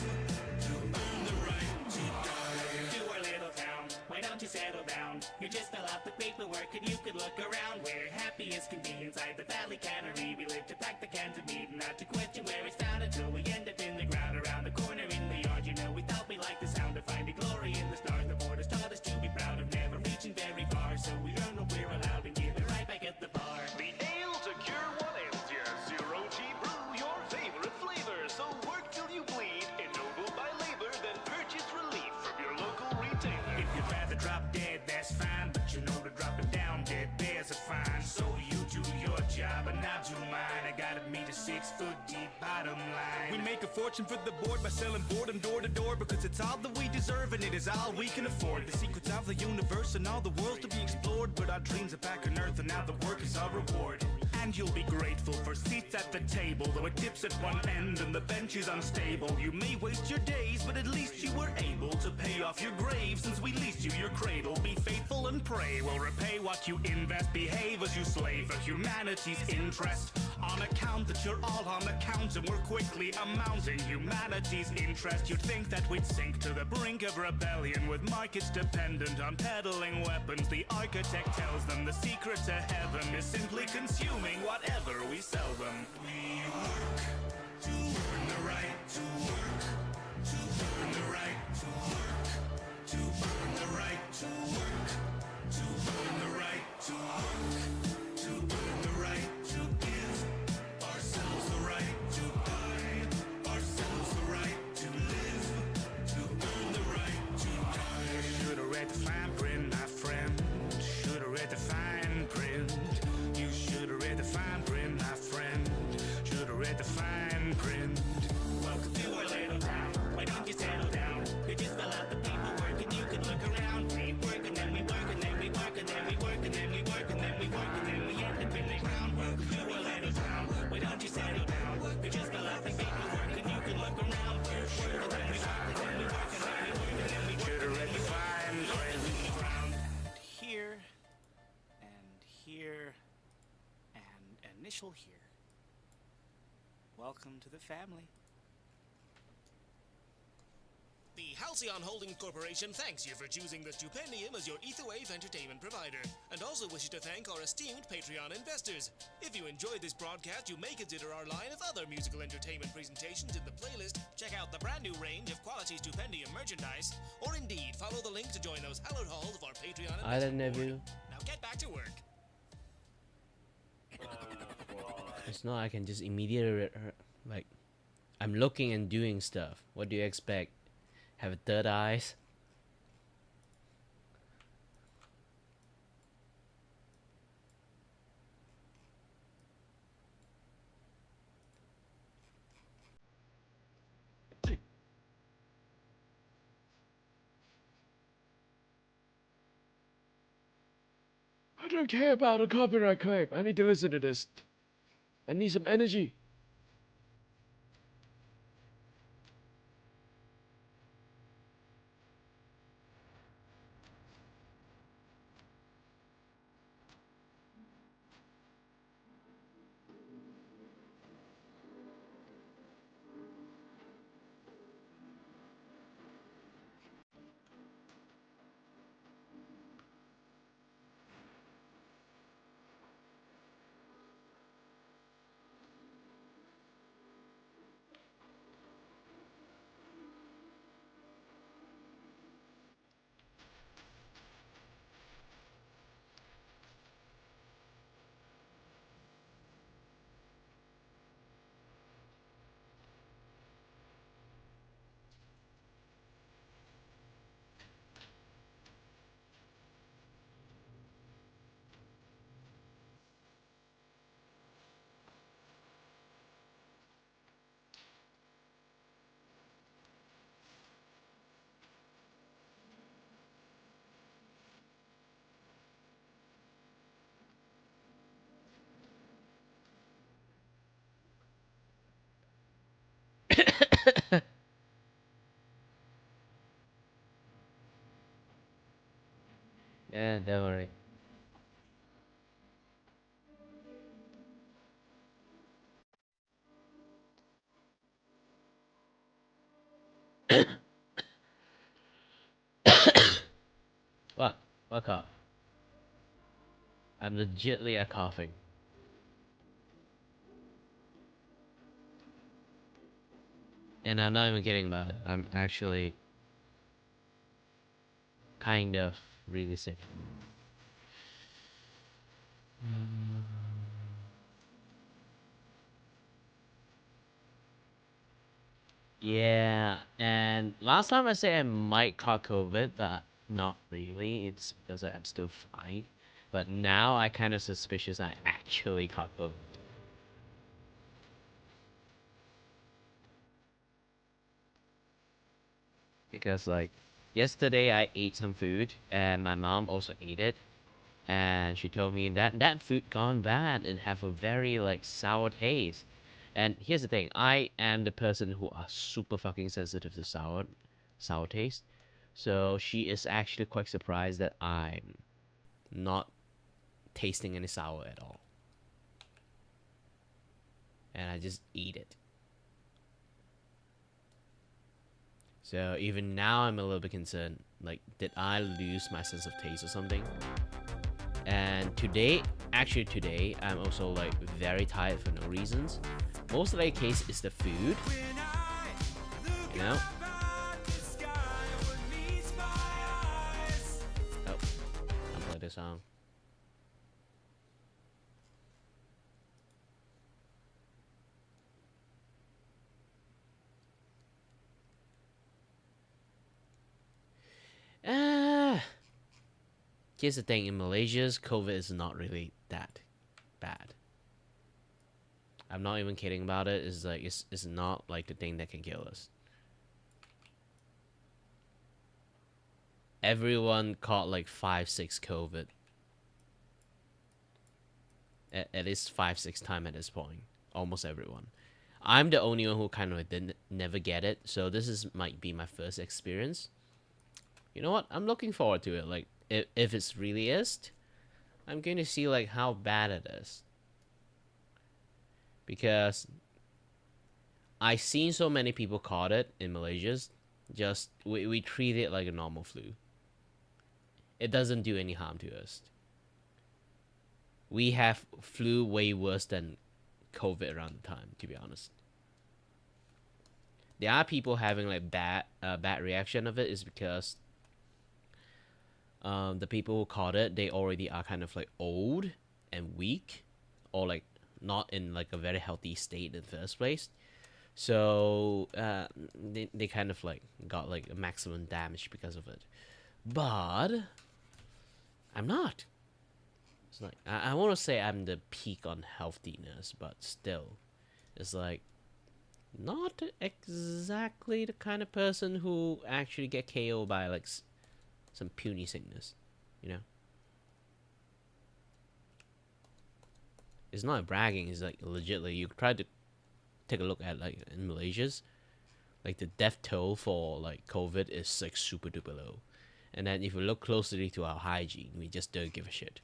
to earn the right to die. To our little town, why don't you settle down? You just fill out the paperwork and you could look around. We're happy as can be inside the valley cannery. We live to pack the cans of meat and not to question where it's found until we end up in the ground around the corner in the yard. You know, we thought we liked the sound of finding glory in the stars. The borders taught us to be proud of never reaching very far, so we earn what we're allowed and give it right back at the bar. The ale to cure what ails you. Zero G brew, your favorite flavor. So work till you bleed, ennobled by labor, then purchase relief from your local retailer. If you'd rather drop dead, that's fine, but you know to drop it down dead, there's a fine. So you do your job and I'll do mine. I gotta meet a 6 foot deep bottom line. We make a fortune for the board by selling boredom door to door, because it's all that we deserve and it is all we can afford. The secrets of the universe and all the worlds to be explored, but our dreams are back on earth and now the work is our reward. And you'll be grateful for seats at the table, though it dips at one end and the bench is unstable. You may waste your days, but at least you were able to pay off your grave since we leased you your cradle. Be faithful and pray we'll repay what you invest. Behave as you slave for humanity's interest. On account that you're all on account and we're quickly amounting humanity's interest. You'd think that we'd sink to the brink of rebellion with markets dependent on peddling weapons. The architect tells them the secret to heaven is simply consuming whatever we sell them. We work to earn the right to work, to earn the right to work, to earn the right to work, to earn the right to work, to earn the right to give ourselves the right to buy, ourselves the right to live, to earn the right to die. Should've read the fine print, my friend. Should've read the fine print. You should've read the fine print, my friend. Should've read the fine print. Welcome to our little town. Why don't you settle down? You just fill out the paperwork and you can look around. We work and then we work and then we work and then we work and then we work and then we work and then we end up in the ground. Welcome to our little town. Why don't you settle down? You just fill out the paperwork and you can look around. We work and then we work and then we work and then we work and then we work. Should've read the fine print. Here and here and initial here. Welcome to the family. The Halcyon Holdings Corporation thanks you for choosing the Stupendium as your Etherwave entertainment provider, and also wishes to thank our esteemed Patreon investors. If you enjoyed this broadcast, you may consider our line of other musical entertainment presentations in the playlist, check out the brand new range of quality Stupendium merchandise, or indeed follow the link to join those hallowed halls of our Patreon I don't know investment you. board. Now get back to work. It's not I can just immediately like I'm looking and doing stuff. What do you expect? Have a third eyes? I don't care about a copyright claim. I need to listen to this. I need some energy. Yeah, don't worry. What? What cough? I'm legitly a coughing. And I'm not even kidding about it. I'm actually kind of really sick. Yeah, and last time I said I might caught COVID, but not really. It's because I'm still fine. But now I kind of suspicious I actually caught COVID. Because like yesterday I ate some food and my mom also ate it, and she told me that that food gone bad and have a very like sour taste. And here's the thing, I am the person who are super fucking sensitive to sour taste. So she is actually quite surprised that I'm not tasting any sour at all. And I just eat it. So even now I'm a little bit concerned. Like, did I lose my sense of taste or something? And today, actually today, I'm also like very tired for no reasons. Most of the case is the food. You know? Oh, I'll play this song. Here's the thing, in Malaysia's COVID is not really that bad. I'm not even kidding about it. It's like it's not like the thing that can kill us. Everyone caught like 5-6 COVID. At least 5-6 times at this point. Almost everyone. I'm the only one who kind of didn't never get it, so this is might be my first experience. You know what? I'm looking forward to it. Like if it's really is, I'm going to see like how bad it is. Because I seen so many people caught it in Malaysia. Just we treat it like a normal flu. It doesn't do any harm to us. We have flu way worse than COVID around the time, to be honest. There are people having like bad reaction of it is because the people who caught it, they already are kind of like old and weak, or like not in like a very healthy state in the first place. So they kind of like got like a maximum damage because of it. But I'm not. It's like I want to say I'm the peak on healthiness, but still, it's like not exactly the kind of person who actually get KO by like some puny sickness, you know. It's not bragging. It's like legitly. You try to take a look at like in Malaysia's, like the death toll for like COVID is like super duper low, and then if you look closely to our hygiene, we just don't give a shit.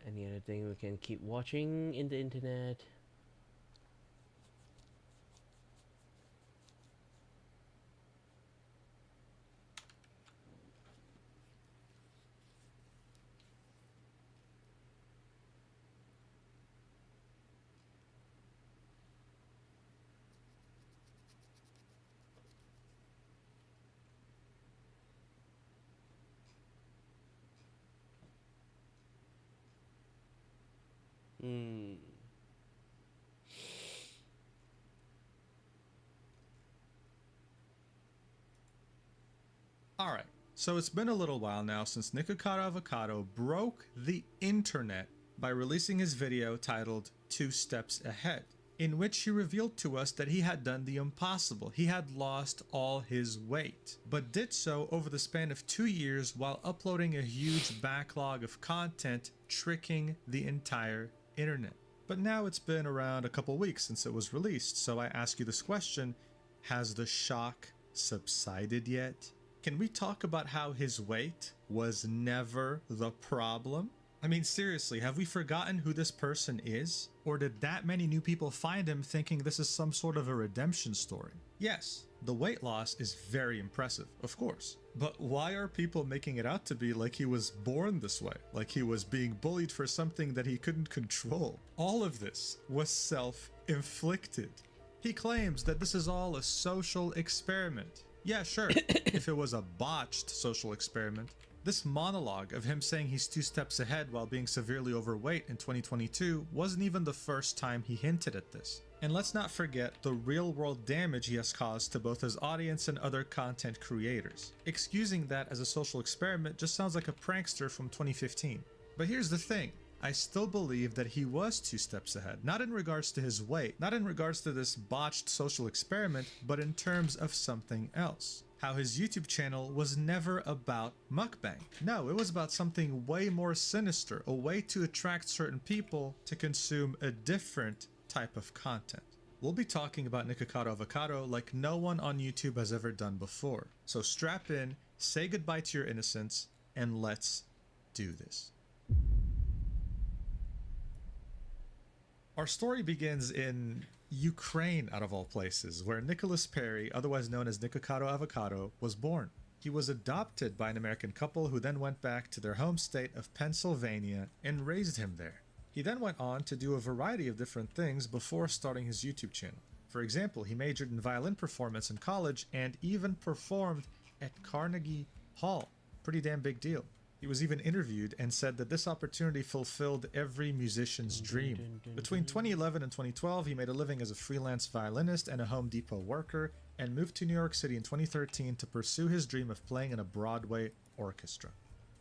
Any other thing we can keep watching in the internet? All right. So it's been a little while now since Nikocado Avocado broke the internet by releasing his video titled 2 Steps Ahead, in which he revealed to us that he had done the impossible. He had lost all his weight, but did so over the span of 2 years while uploading a huge backlog of content, tricking the entire internet. But now it's been around a couple weeks since it was released, so I ask you this question: has the shock subsided yet? Can we talk about how his weight was never the problem? I mean, seriously, have we forgotten who this person is? Or did that many new people find him thinking this is some sort of a redemption story? Yes, the weight loss is very impressive, of course. But why are people making it out to be like he was born this way? Like he was being bullied for something that he couldn't control? All of this was self-inflicted. He claims that this is all a social experiment. Yeah, sure, if it was a botched social experiment. This monologue of him saying he's 2 steps ahead while being severely overweight in 2022 wasn't even the first time he hinted at this. And let's not forget the real-world damage he has caused to both his audience and other content creators. Excusing that as a social experiment just sounds like a prankster from 2015. But here's the thing. I still believe that he was 2 steps ahead, not in regards to his weight, not in regards to this botched social experiment, but in terms of something else. How his YouTube channel was never about mukbang. No, it was about something way more sinister, a way to attract certain people to consume a different type of content. We'll be talking about Nikocado Avocado like no one on YouTube has ever done before. So strap in, say goodbye to your innocence, and let's do this. Our story begins in Ukraine, out of all places, where Nicholas Perry, otherwise known as Nikocado Avocado, was born. He was adopted by an American couple who then went back to their home state of Pennsylvania and raised him there. He then went on to do a variety of different things before starting his YouTube channel. For example, he majored in violin performance in college and even performed at Carnegie Hall. Pretty damn big deal. He was even interviewed and said that this opportunity fulfilled every musician's dream. Between 2011 and 2012, he made a living as a freelance violinist and a Home Depot worker, and moved to New York City in 2013 to pursue his dream of playing in a Broadway orchestra.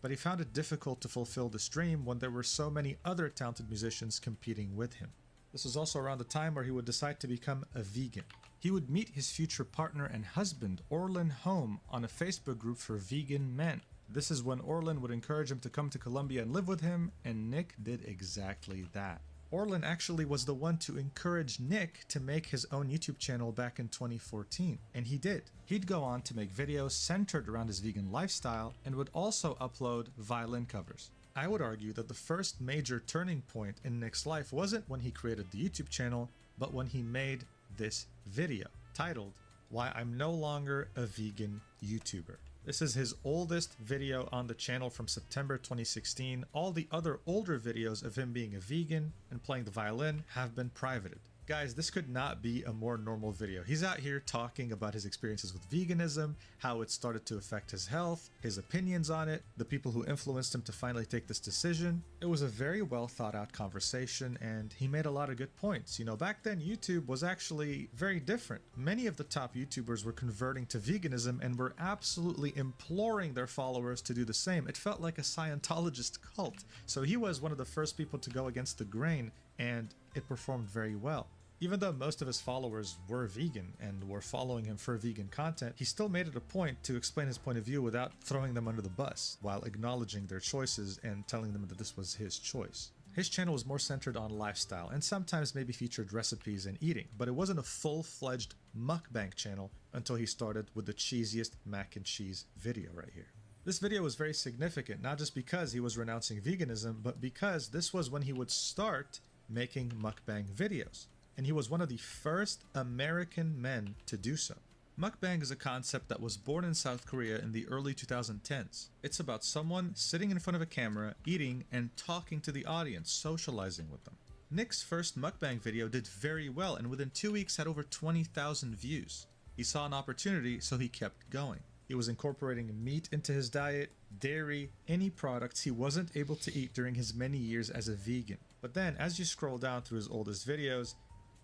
But he found it difficult to fulfill this dream when there were so many other talented musicians competing with him. This was also around the time where he would decide to become a vegan. He would meet his future partner and husband, Orlin Home, on a Facebook group for vegan men. This is when Orlin would encourage him to come to Colombia and live with him, and Nick did exactly that. Orlin actually was the one to encourage Nick to make his own YouTube channel back in 2014, and he did. He'd go on to make videos centered around his vegan lifestyle and would also upload violin covers. I would argue that the first major turning point in Nick's life wasn't when he created the YouTube channel, but when he made this video, titled, "Why I'm No Longer a Vegan YouTuber." This is his oldest video on the channel from September 2016. All the other older videos of him being a vegan and playing the violin have been privated. Guys, this could not be a more normal video. He's out here talking about his experiences with veganism, how it started to affect his health, his opinions on it, the people who influenced him to finally take this decision. It was a very well thought out conversation, and he made a lot of good points. You know, back then YouTube was actually very different. Many of the top YouTubers were converting to veganism and were absolutely imploring their followers to do the same. It felt like a Scientologist cult. So he was one of the first people to go against the grain, and it performed very well. Even though most of his followers were vegan and were following him for vegan content, he still made it a point to explain his point of view without throwing them under the bus, while acknowledging their choices and telling them that this was his choice. His channel was more centered on lifestyle and sometimes maybe featured recipes and eating, but it wasn't a full-fledged mukbang channel until he started with the cheesiest mac and cheese video right here. This video was very significant, not just because he was renouncing veganism, but because this was when he would start making mukbang videos. And he was one of the first American men to do so. Mukbang is a concept that was born in South Korea in the early 2010s. It's about someone sitting in front of a camera, eating, and talking to the audience, socializing with them. Nick's first mukbang video did very well, and within 2 weeks had over 20,000 views. He saw an opportunity, so he kept going. He was incorporating meat into his diet, dairy, any products he wasn't able to eat during his many years as a vegan. But then, as you scroll down through his oldest videos,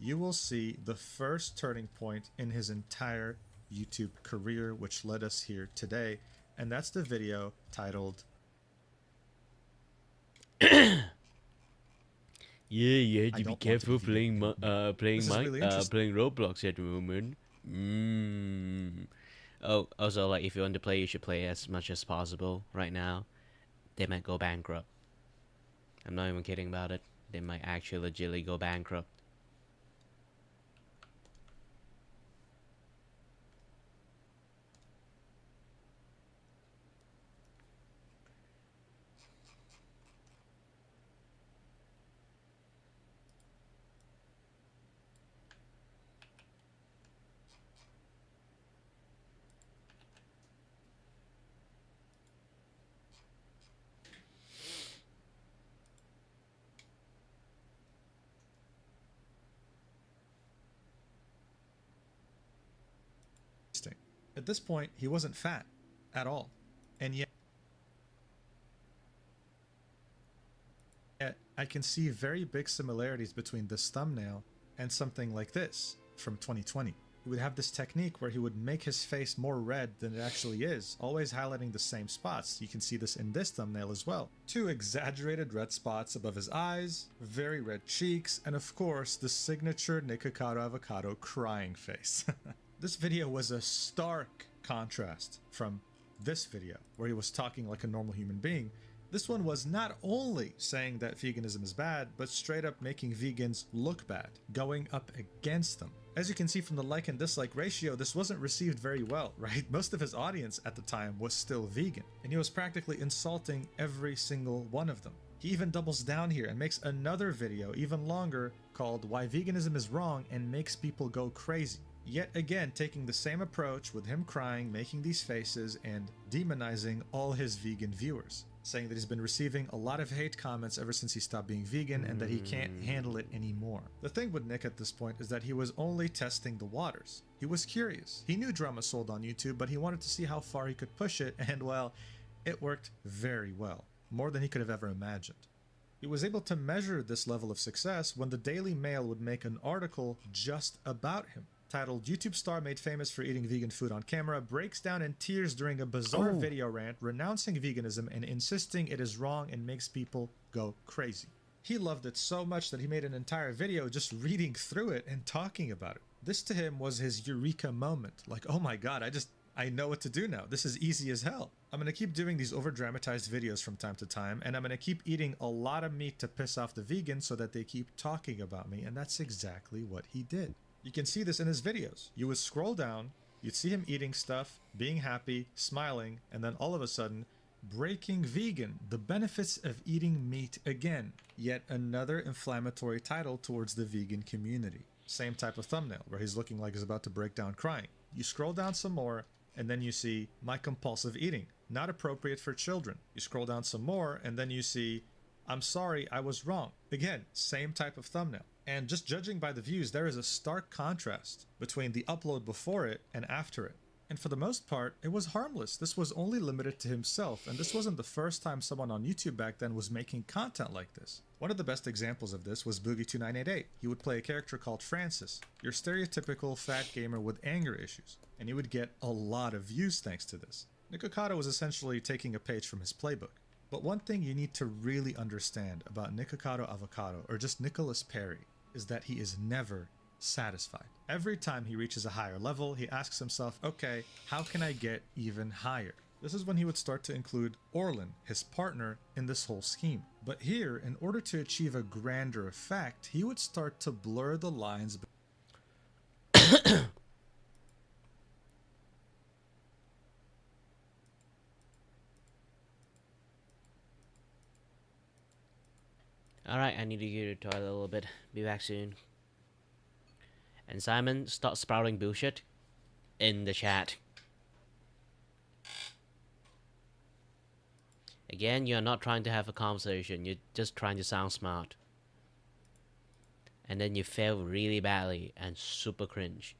you will see the first turning point in his entire YouTube career, which led us here today and that's the video titled Yeah, you have I to be don't want to careful be vegan. playing This is really interesting. playing Roblox at the moment. Oh, also, like, if you want to play, you should play as much as possible right now. They might go bankrupt. I'm not even kidding about it. They might actually legitimately go bankrupt. At this point, he wasn't fat at all. And yet I can see very big similarities between this thumbnail and something like this from 2020. He would have this technique where he would make his face more red than it actually is, always highlighting the same spots. You can see this in this thumbnail as well. 2 exaggerated red spots above his eyes, very red cheeks, and of course, the signature Nikocado Avocado crying face. This video was a stark contrast from this video, where he was talking like a normal human being. This one was not only saying that veganism is bad, but straight up making vegans look bad, going up against them. As you can see from the like and dislike ratio, this wasn't received very well, right? Most of his audience at the time was still vegan, and he was practically insulting every single one of them. He even doubles down here and makes another video, even longer, called Why Veganism is Wrong and Makes People Go Crazy. Yet again, taking the same approach with him crying, making these faces, and demonizing all his vegan viewers, saying that he's been receiving a lot of hate comments ever since he stopped being vegan and that he can't handle it anymore. The thing with Nick at this point is that he was only testing the waters. He was curious. He knew drama sold on YouTube, but he wanted to see how far he could push it, and well, it worked very well, more than he could have ever imagined. He was able to measure this level of success when the Daily Mail would make an article just about him, titled YouTube star made famous for eating vegan food on camera breaks down in tears during a bizarre video rant renouncing veganism and insisting it is wrong and makes people go crazy. He loved it so much that he made an entire video just reading through it and talking about it. This to him was his eureka moment. Like, oh my god, I know what to do now. This is easy as hell. I'm gonna keep doing these over-dramatized videos from time to time, and I'm gonna keep eating a lot of meat to piss off the vegans so that they keep talking about me, and that's exactly what he did. You can see this in his videos. You would scroll down, you'd see him eating stuff, being happy, smiling, and then all of a sudden, breaking vegan, the benefits of eating meat again. Yet another inflammatory title towards the vegan community. Same type of thumbnail, where he's looking like he's about to break down crying. You scroll down some more, and then you see, my compulsive eating, not appropriate for children. You scroll down some more, and then you see, I'm sorry, I was wrong. Again, same type of thumbnail. And just judging by the views, there is a stark contrast between the upload before it and after it. And for the most part, it was harmless. This was only limited to himself, and this wasn't the first time someone on YouTube back then was making content like this. One of the best examples of this was Boogie2988. He would play a character called Francis, your stereotypical fat gamer with anger issues, and he would get a lot of views thanks to this. Nikocado was essentially taking a page from his playbook. But one thing you need to really understand about Nikocado Avocado, or just Nicholas Perry, is that he is never satisfied. Every time he reaches a higher level, he asks himself, okay, how can I get even higher? This is when he would start to include Orlin, his partner, in this whole scheme. But here, in order to achieve a grander effect, he would start to blur the lines. Alright, I need to go to the toilet a little bit. Be back soon. And Simon, stop sprouting bullshit in the chat. Again, you're not trying to have a conversation. You're just trying to sound smart. And then you fail really badly and super cringe.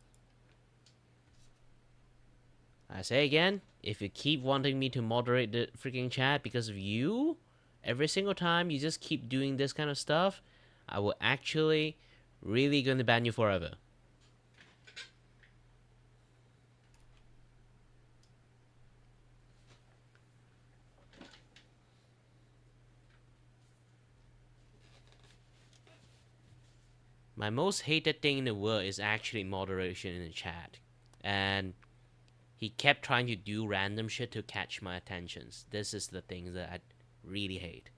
I say again, if you keep wanting me to moderate the freaking chat because of you, every single time you just keep doing this kind of stuff, I will actually really gonna ban you forever. My most hated thing in the world is actually moderation in the chat. And he kept trying to do random shit to catch my attentions. This is the thing that I really hate.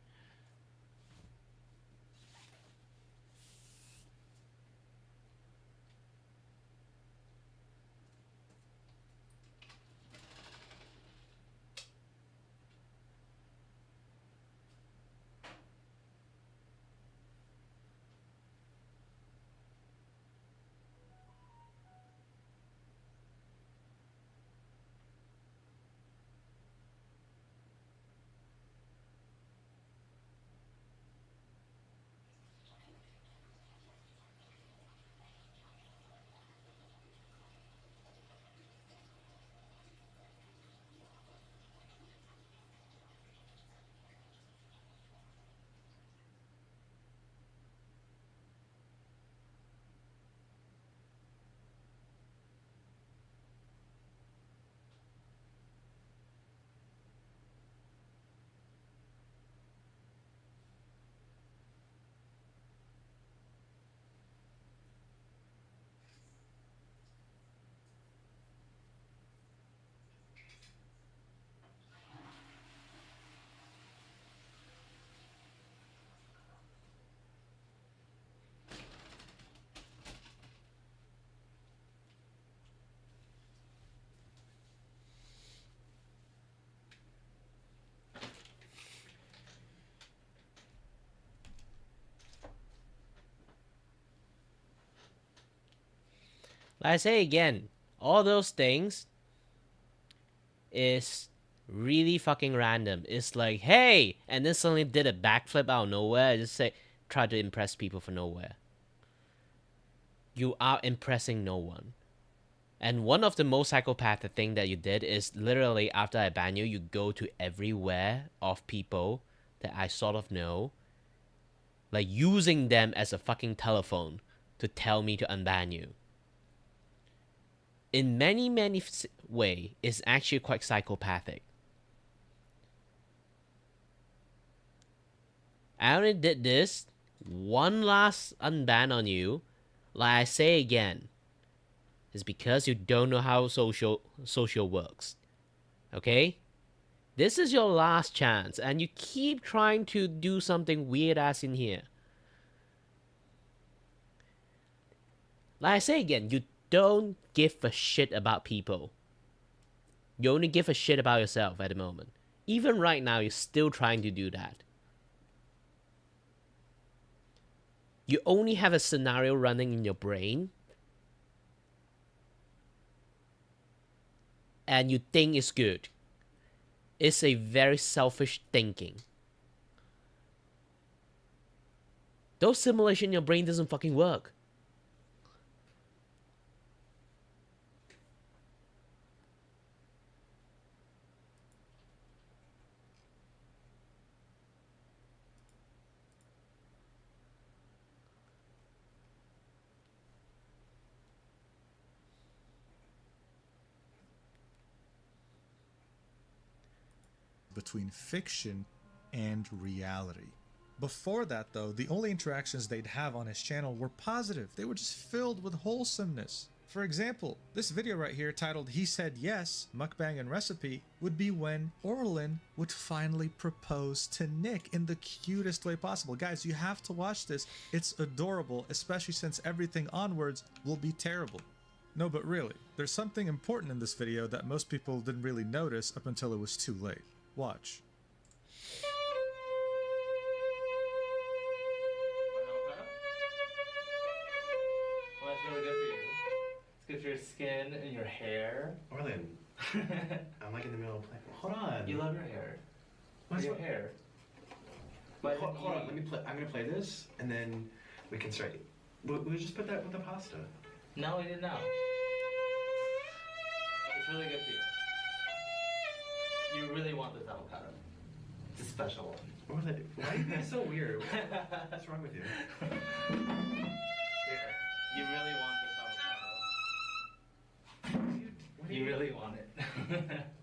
Like I say again, all those things is really fucking random. It's like, hey, and then suddenly did a backflip out of nowhere. I just say, try to impress people for nowhere. You are impressing no one. And one of the most psychopathic thing that you did is literally after I ban you, you go to everywhere of people that I sort of know, like using them as a fucking telephone to tell me to unban you. In many way, it's actually quite psychopathic. I only did this one last unban on you, like I say again, is because you don't know how social works. Okay? This is your last chance, and you keep trying to do something weird ass in here. Like I say again, you don't give a shit about people. You only give a shit about yourself at the moment. Even right now, you're still trying to do that. You only have a scenario running in your brain, and you think it's good. It's a very selfish thinking. Those simulation in your brain doesn't fucking work. Between fiction and reality. Before that, though, the only interactions they'd have on his channel were positive. They were just filled with wholesomeness. For example, this video right here titled He Said Yes, Mukbang and Recipe would be when Orlin would finally propose to Nick in the cutest way possible. Guys, you have to watch this. It's adorable, especially since everything onwards will be terrible. No, but really, there's something important in this video that most people didn't really notice up until it was too late. Watch. Well, it's really good for you. It's good for your skin and your hair. Orlin, I'm like in the middle of playing. Hold on. You love your hair. What's your hair? But hold on, let me play. I'm gonna play this, and then we can start. We just put that with the pasta. No, we didn't know. It's really good for you. You really want this avocado. It's a special one. Orlin, why are you being so weird? What's wrong with you? Here, you really want this avocado. You really want it.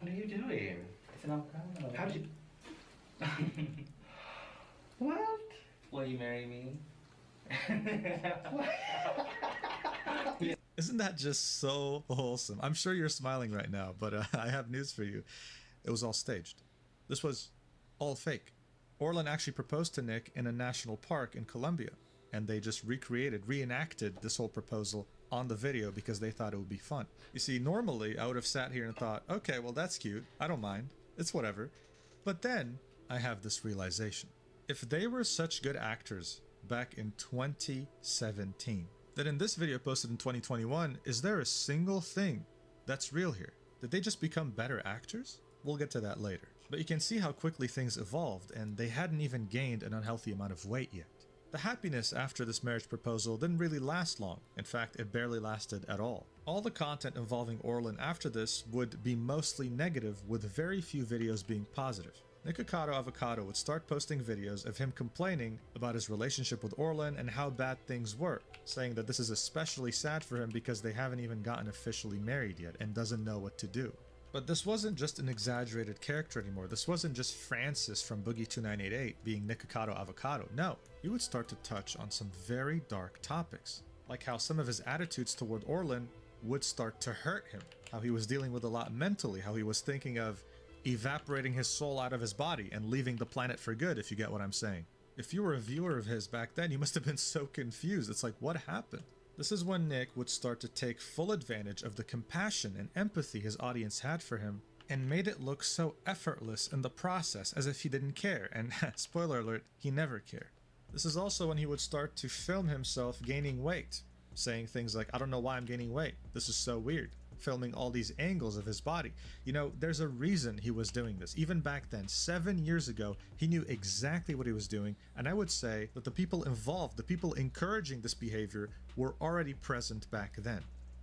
What are you doing? It's an avocado. How did you? What? Will you marry me? Isn't that just so wholesome? I'm sure you're smiling right now, but I have news for you. It was all staged. This was all fake. Orlin actually proposed to Nick in a national park in Colombia, and they just reenacted this whole proposal on the video because they thought it would be fun. You see, normally I would have sat here and thought, okay, well that's cute, I don't mind, it's whatever. But then I have this realization. If they were such good actors back in 2017, then in this video posted in 2021, is there a single thing that's real here? Did they just become better actors? We'll get to that later. But you can see how quickly things evolved, and they hadn't even gained an unhealthy amount of weight yet. The happiness after this marriage proposal didn't really last long. In fact, it barely lasted at all. All the content involving Orlin after this would be mostly negative, with very few videos being positive. Nikocado Avocado would start posting videos of him complaining about his relationship with Orlin and how bad things were, saying that this is especially sad for him because they haven't even gotten officially married yet and doesn't know what to do. But this wasn't just an exaggerated character anymore. This wasn't just Francis from Boogie2988 being Nikocado Avocado. No, he would start to touch on some very dark topics, like how some of his attitudes toward Orlin would start to hurt him, how he was dealing with a lot mentally, how he was thinking of evaporating his soul out of his body and leaving the planet for good, if you get what I'm saying. If you were a viewer of his back then, you must have been so confused. It's like, what happened? This is when Nick would start to take full advantage of the compassion and empathy his audience had for him and made it look so effortless in the process, as if he didn't care, and spoiler alert, he never cared. This is also when he would start to film himself gaining weight, saying things like, I don't know why I'm gaining weight, this is so weird, filming all these angles of his body. You know, there's a reason he was doing this. Even back then, 7 years ago, he knew exactly what he was doing, and I would say that the people involved, the people encouraging this behavior, were already present back then.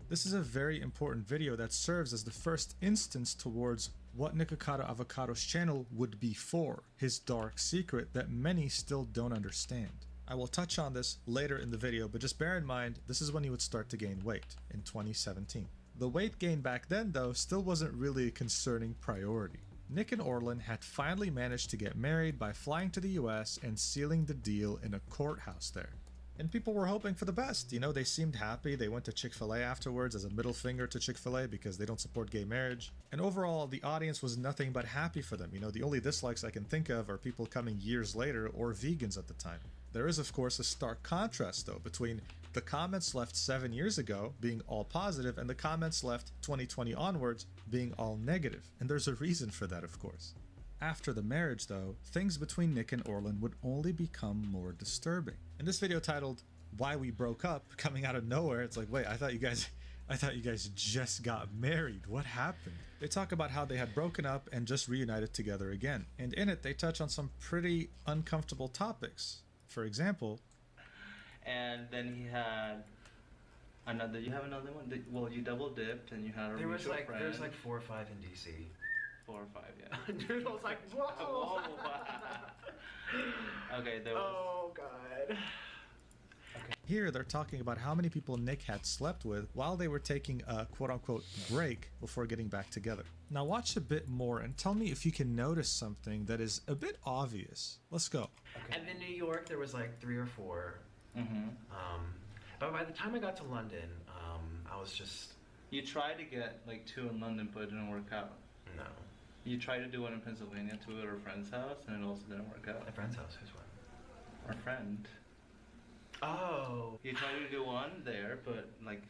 This is a very important video that serves as the first instance towards what Nikocado Avocado's channel would be for, his dark secret that many still don't understand. I will touch on this later in the video, but just bear in mind, this is when he would start to gain weight, in 2017. The weight gain back then, though, still wasn't really a concerning priority. Nick and Orlin had finally managed to get married by flying to the US and sealing the deal in a courthouse there. And people were hoping for the best. You know, they seemed happy. They went to Chick-fil-A afterwards as a middle finger to Chick-fil-A because they don't support gay marriage. And overall, the audience was nothing but happy for them. You know, the only dislikes I can think of are people coming years later or vegans at the time. There is, of course, a stark contrast, though, between the comments left 7 years ago being all positive and the comments left 2020 onwards being all negative. And there's a reason for that, of course. After the marriage, though, things between Nick and Orlin would only become more disturbing. In this video titled Why We Broke Up, coming out of nowhere, it's like, wait, I thought you guys just got married. What happened? They talk about how they had broken up and just reunited together again. And in it, they touch on some pretty uncomfortable topics. For example, and then he had another. You have another one. Well, you double dipped, and you had a mutual friend. There was like 4 or 5 in DC. 4 or 5, yeah. Dude, I was like, whoa. Whoa. Okay, there was. Oh god. Here they're talking about how many people Nick had slept with while they were taking a quote-unquote break before getting back together. Now watch a bit more and tell me if you can notice something that is a bit obvious. Let's go. Okay. And in New York there was like 3 or 4. Mm-hmm. But by the time I got to London, I was just... You tried to get like 2 in London, but it didn't work out. No. You tried to do one in Pennsylvania, 2 at our friend's house, and it also didn't work out. My friend's house? Who's one? Our friend. Oh. You tried to do one there, but like...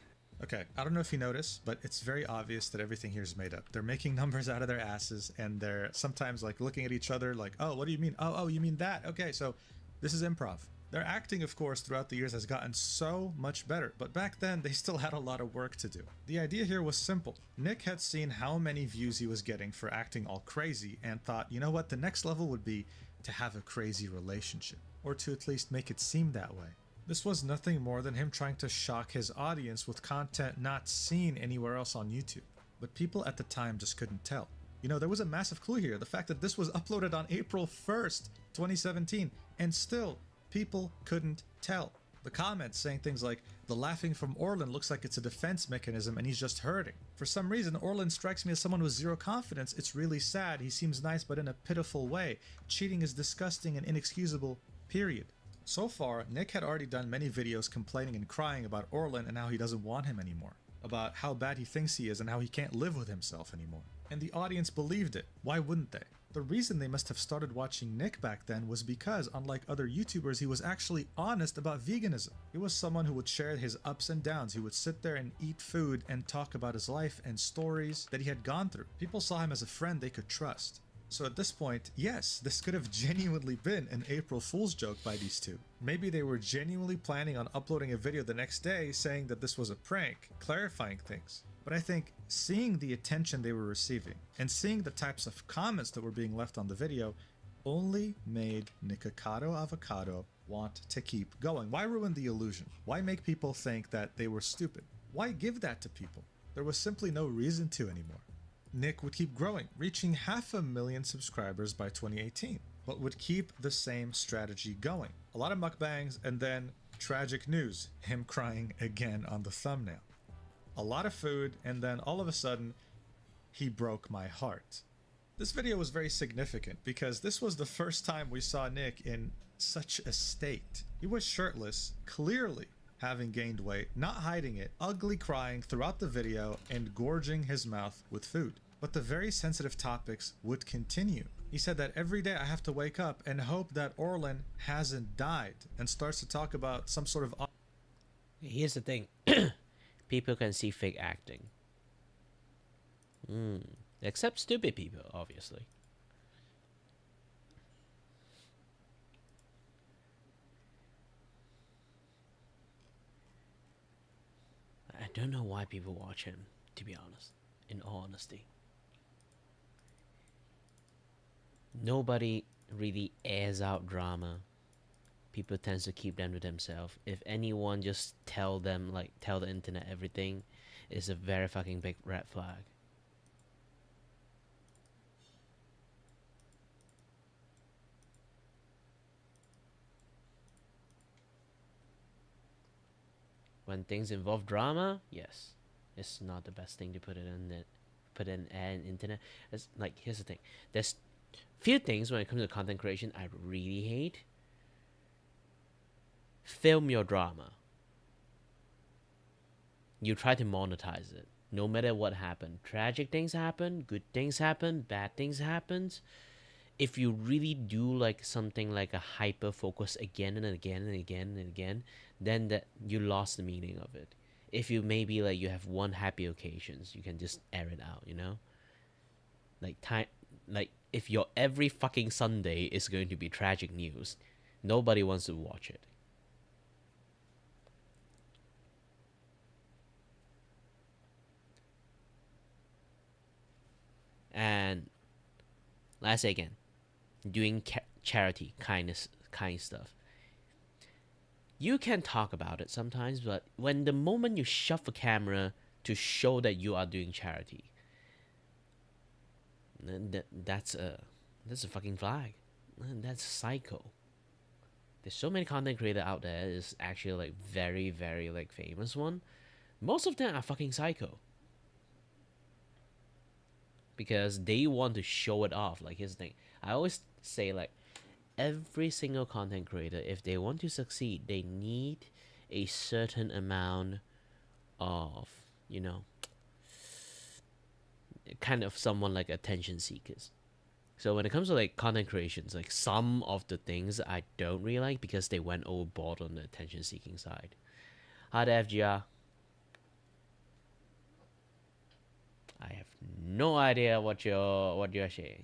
Okay, I don't know if you noticed, but it's very obvious that everything here is made up. They're making numbers out of their asses, and they're sometimes like looking at each other like, oh, what do you mean? Oh, you mean that? Okay, so this is improv. Their acting, of course, throughout the years has gotten so much better, but back then they still had a lot of work to do. The idea here was simple. Nick had seen how many views he was getting for acting all crazy and thought, you know what, the next level would be to have a crazy relationship, or to at least make it seem that way. This was nothing more than him trying to shock his audience with content not seen anywhere else on YouTube. But people at the time just couldn't tell. You know, there was a massive clue here, the fact that this was uploaded on April 1st, 2017, and still, people couldn't tell. The comments saying things like, the laughing from Orlin looks like it's a defense mechanism and he's just hurting. For some reason, Orlin strikes me as someone with zero confidence. It's really sad. He seems nice, but in a pitiful way. Cheating is disgusting and inexcusable, period. So far, Nick had already done many videos complaining and crying about Orlin and how he doesn't want him anymore, about how bad he thinks he is and how he can't live with himself anymore. And the audience believed it. Why wouldn't they? The reason they must have started watching Nick back then was because, unlike other YouTubers, he was actually honest about veganism. He was someone who would share his ups and downs. He would sit there and eat food and talk about his life and stories that he had gone through. People saw him as a friend they could trust. So at this point, yes, this could have genuinely been an April Fool's joke by these two. Maybe they were genuinely planning on uploading a video the next day saying that this was a prank, clarifying things. But I think seeing the attention they were receiving and seeing the types of comments that were being left on the video only made Nikocado Avocado want to keep going. Why ruin the illusion? Why make people think that they were stupid? Why give that to people? There was simply no reason to anymore. Nick would keep growing, reaching 500,000 subscribers by 2018, but would keep the same strategy going. A lot of mukbangs and then tragic news, him crying again on the thumbnail. A lot of food, and then all of a sudden, he broke my heart. This video was very significant because this was the first time we saw Nick in such a state. He was shirtless, clearly having gained weight, not hiding it, ugly crying throughout the video and gorging his mouth with food. But the very sensitive topics would continue. He said that every day I have to wake up and hope that Orlin hasn't died, and starts to talk about some sort of... Here's the thing. People can see fake acting. Except stupid people, obviously. I don't know why people watch him, to be honest. In all honesty. Nobody really airs out drama. People tend to keep them to themselves. If anyone just tell the internet everything, it's a very fucking big red flag. When things involve drama, yes, it's not the best thing to put it in the internet. It's like, here's the thing. There's few things when it comes to content creation I really hate. Film your drama. You try to monetize it. No matter what happened. Tragic things happen, good things happen, bad things happens. If you really do like something like a hyper focus again and again and again and again, then that you lost the meaning of it. If you maybe like you have one happy occasions, you can just air it out, you know? Like if your every fucking Sunday is going to be tragic news, nobody wants to watch it. And let's say again, doing charity, kind stuff. You can talk about it sometimes, but when the moment you shove a camera to show that you are doing charity, then that's a fucking flag. That's psycho. There's so many content creators out there. Is actually like very, very like famous one. Most of them are fucking psycho. Because they want to show it off. Like, here's the thing. I always say, like, every single content creator, if they want to succeed, they need a certain amount of, you know, kind of someone like attention seekers. So when it comes to like content creations, like some of the things I don't really like because they went overboard on the attention seeking side. Hi there, FGR. I have no idea what you're saying.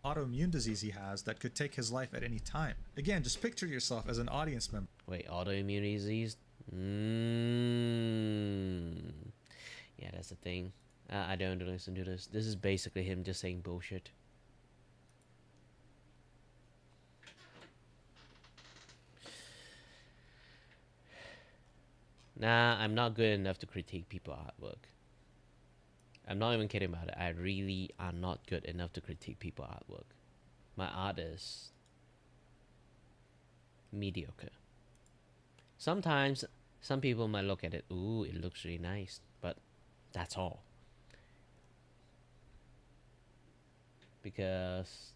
Autoimmune disease he has that could take his life at any time. Again, just picture yourself as an audience member. Wait, autoimmune disease? Yeah, that's the thing. I don't listen to this. This is basically him just saying bullshit. Nah, I'm not good enough to critique people's artwork. I'm not even kidding about it. I really am not good enough to critique people's artwork. My art is mediocre. Sometimes, some people might look at it, ooh, it looks really nice, but that's all. Because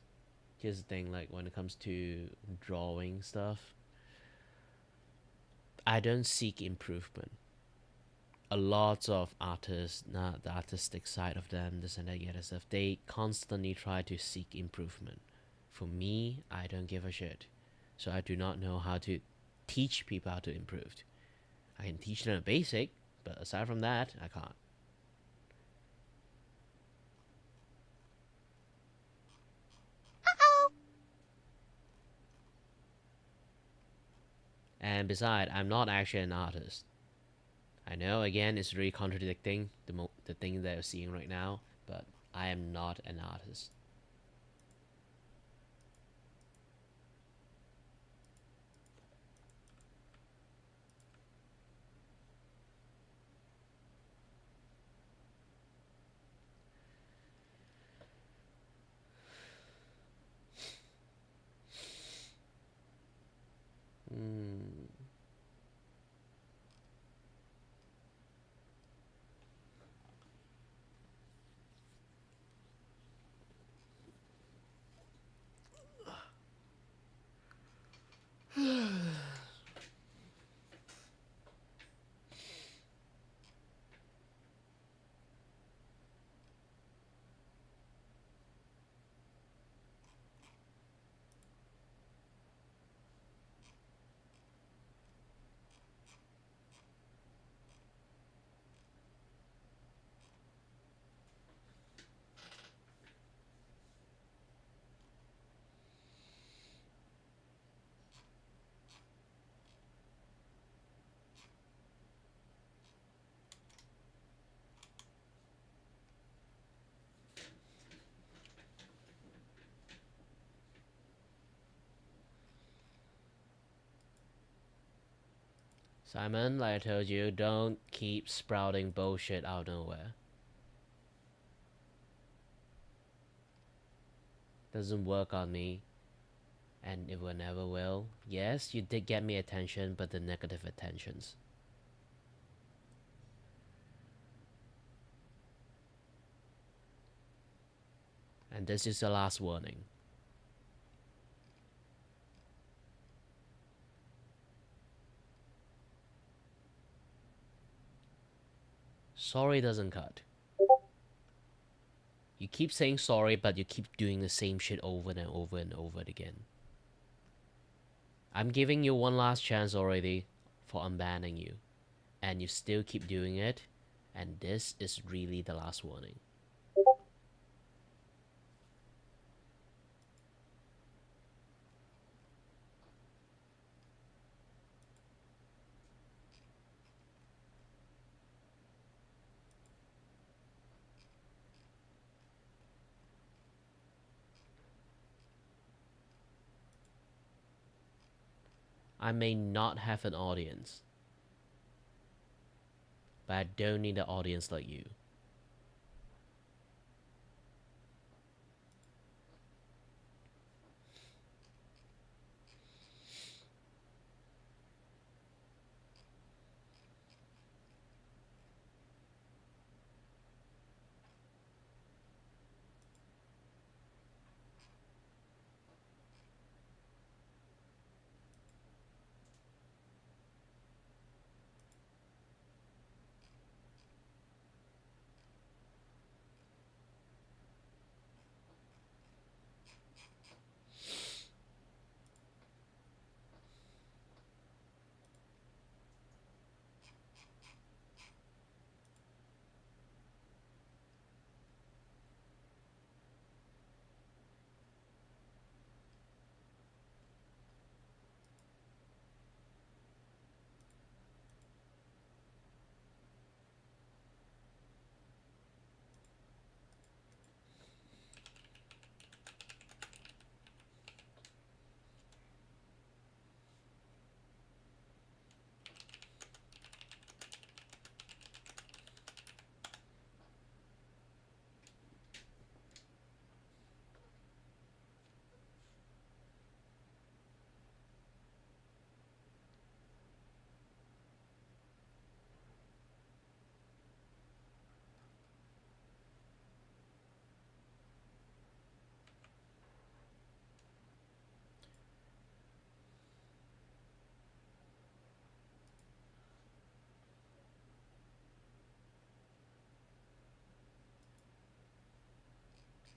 Here's the thing, like when it comes to drawing stuff, I don't seek improvement. A lot of artists, not the artistic side of them, this and that, other stuff, they constantly try to seek improvement. For me, I don't give a shit. So I do not know how to teach people how to improve. I can teach them a basic, but aside from that, I can't. And besides, I'm not actually an artist. I know, again, it's really contradicting the thing that you're seeing right now, but I am not an artist. Simon, like I told you, don't keep sprouting bullshit out of nowhere. Doesn't work on me, and it will never will. Yes, you did get me attention, but the negative attentions. And this is the last warning. Sorry doesn't cut. You keep saying sorry, but you keep doing the same shit over and over and over again. I'm giving you one last chance already for unbanning you, and you still keep doing it, and this is really the last warning. I may not have an audience, but I don't need an audience like you.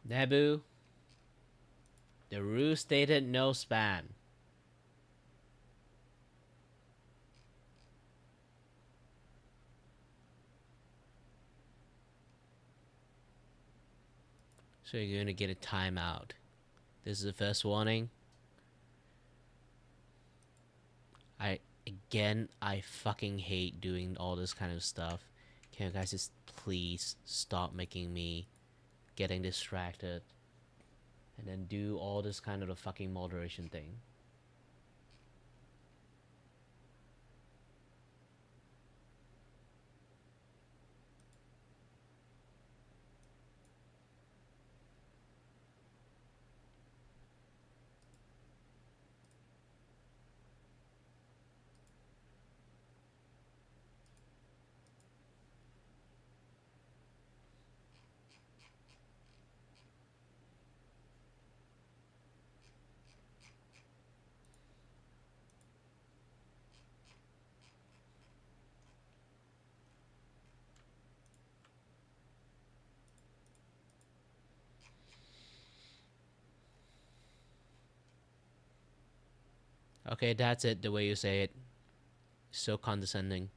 Nebu, the rule stated no spam. So you're gonna get a timeout. This is the first warning. I fucking hate doing all this kind of stuff. Can you guys just please stop making me getting distracted and then do all this kind of a fucking moderation thing? Okay, that's it, the way you say it. So condescending.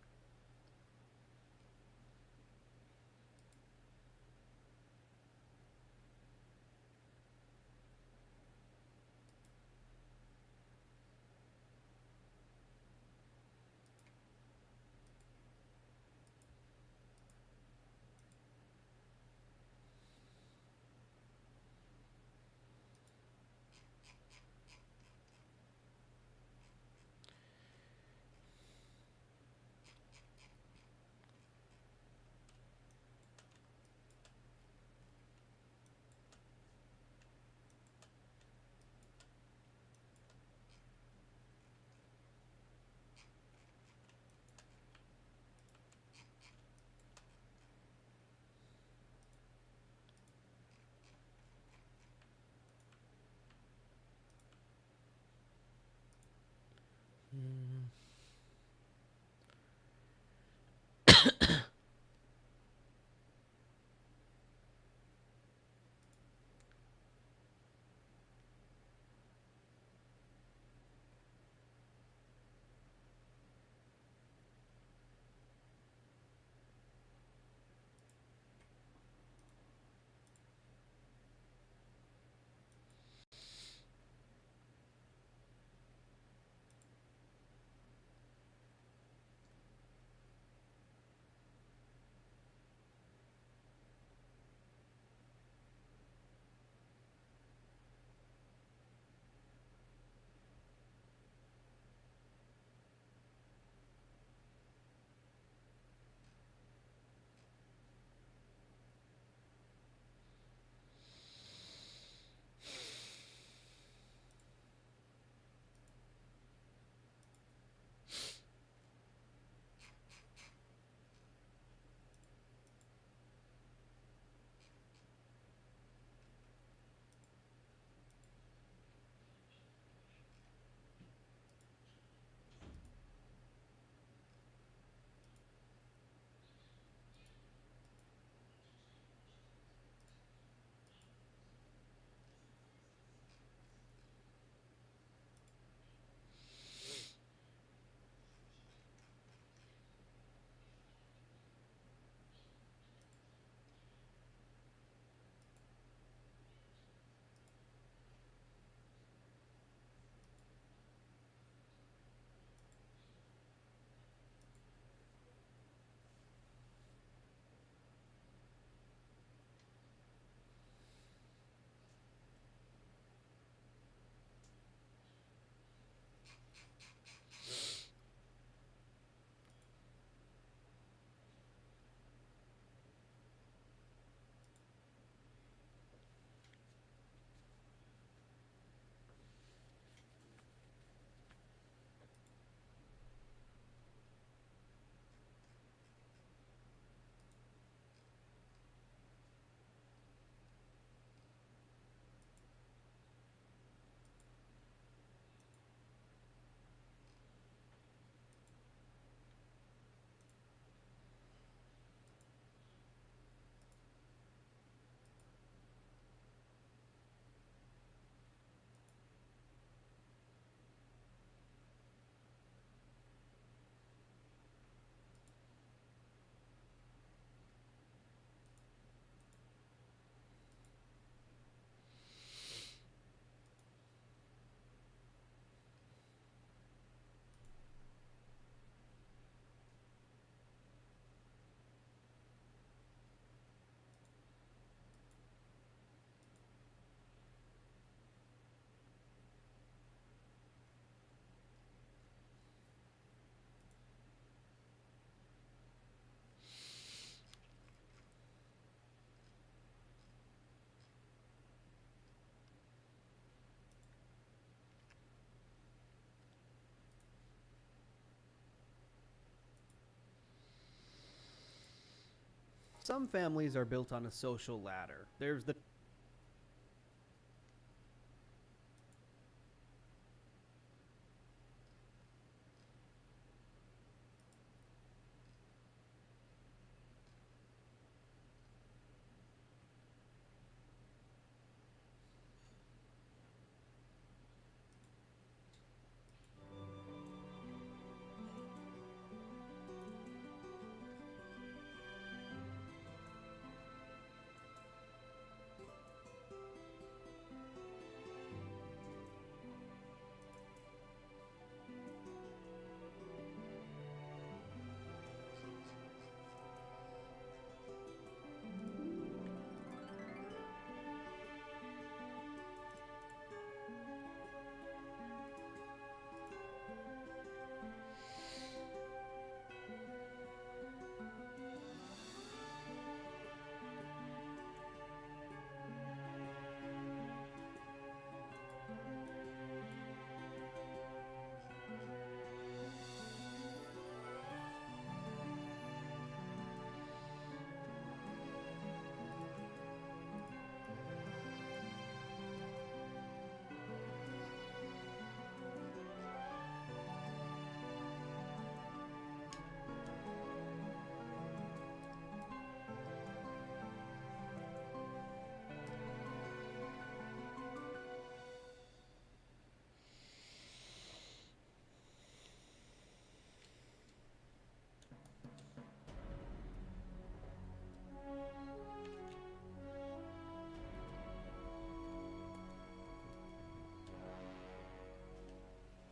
Some families are built on a social ladder. There's the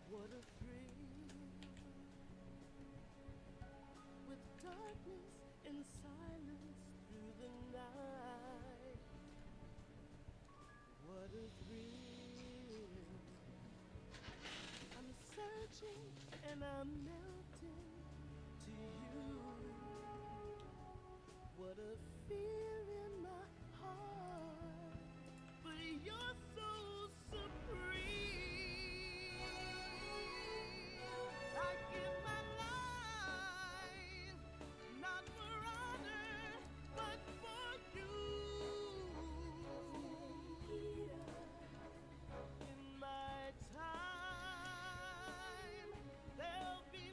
What a thrill with darkness and silence through the night. What a thrill. I'm searching and I'm melting to you. What a fear in my heart, but you're so supreme. I give my life, not for honor, but for you. In my time, there'll be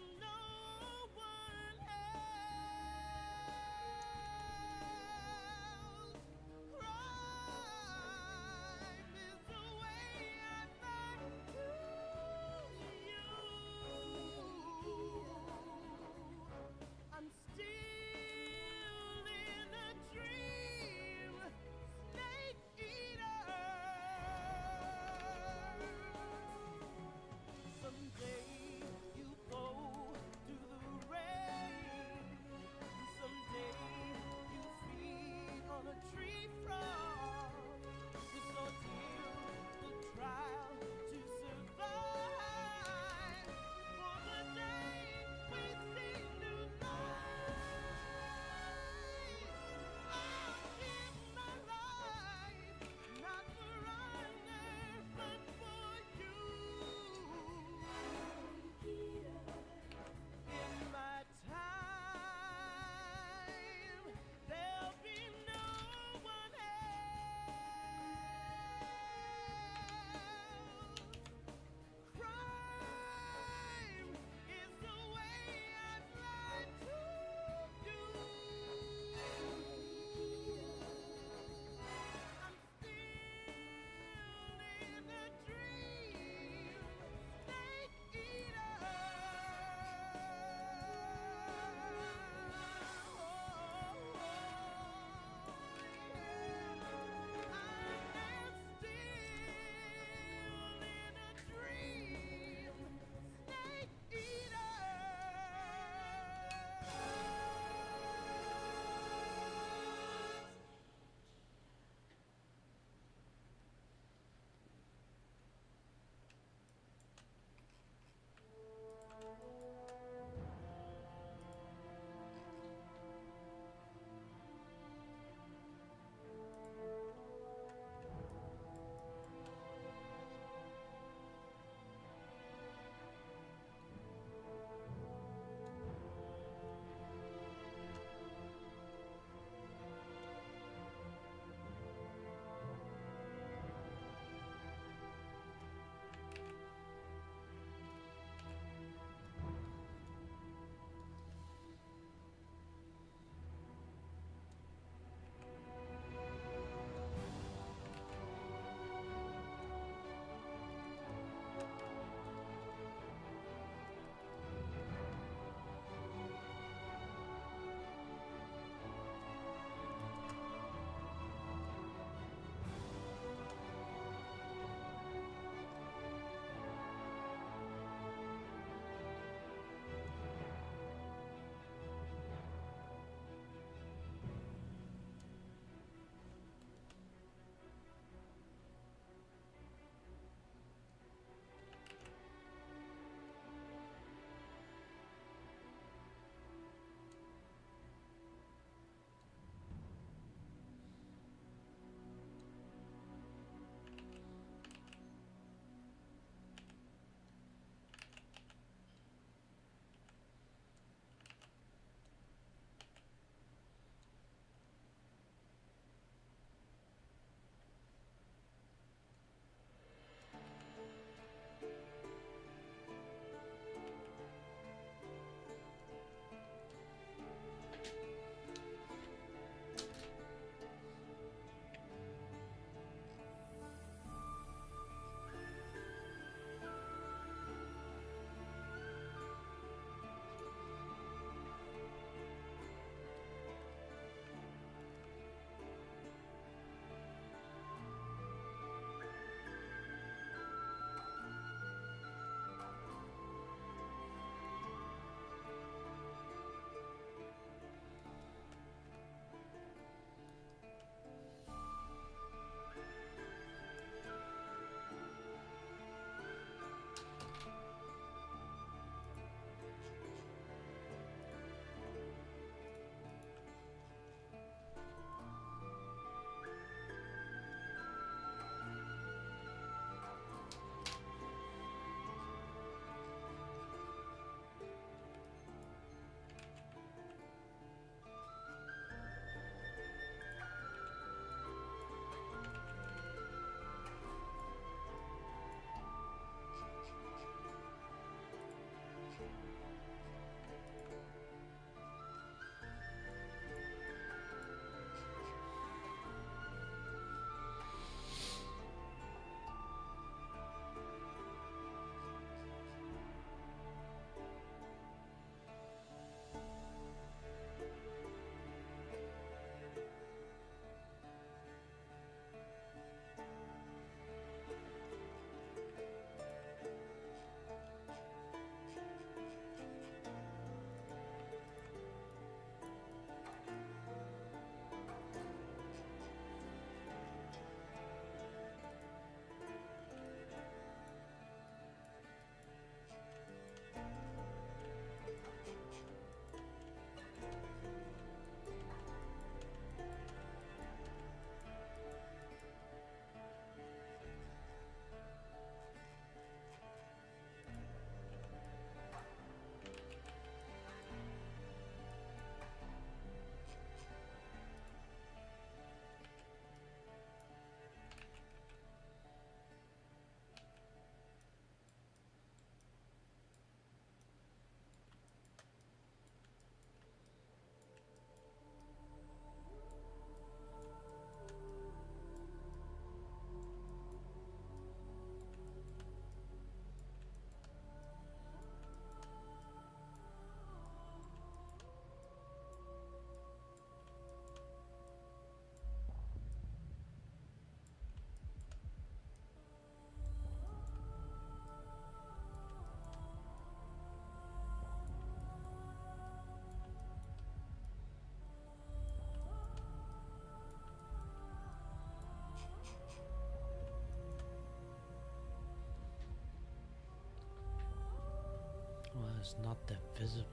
it's not that visible.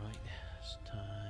Right, it's time.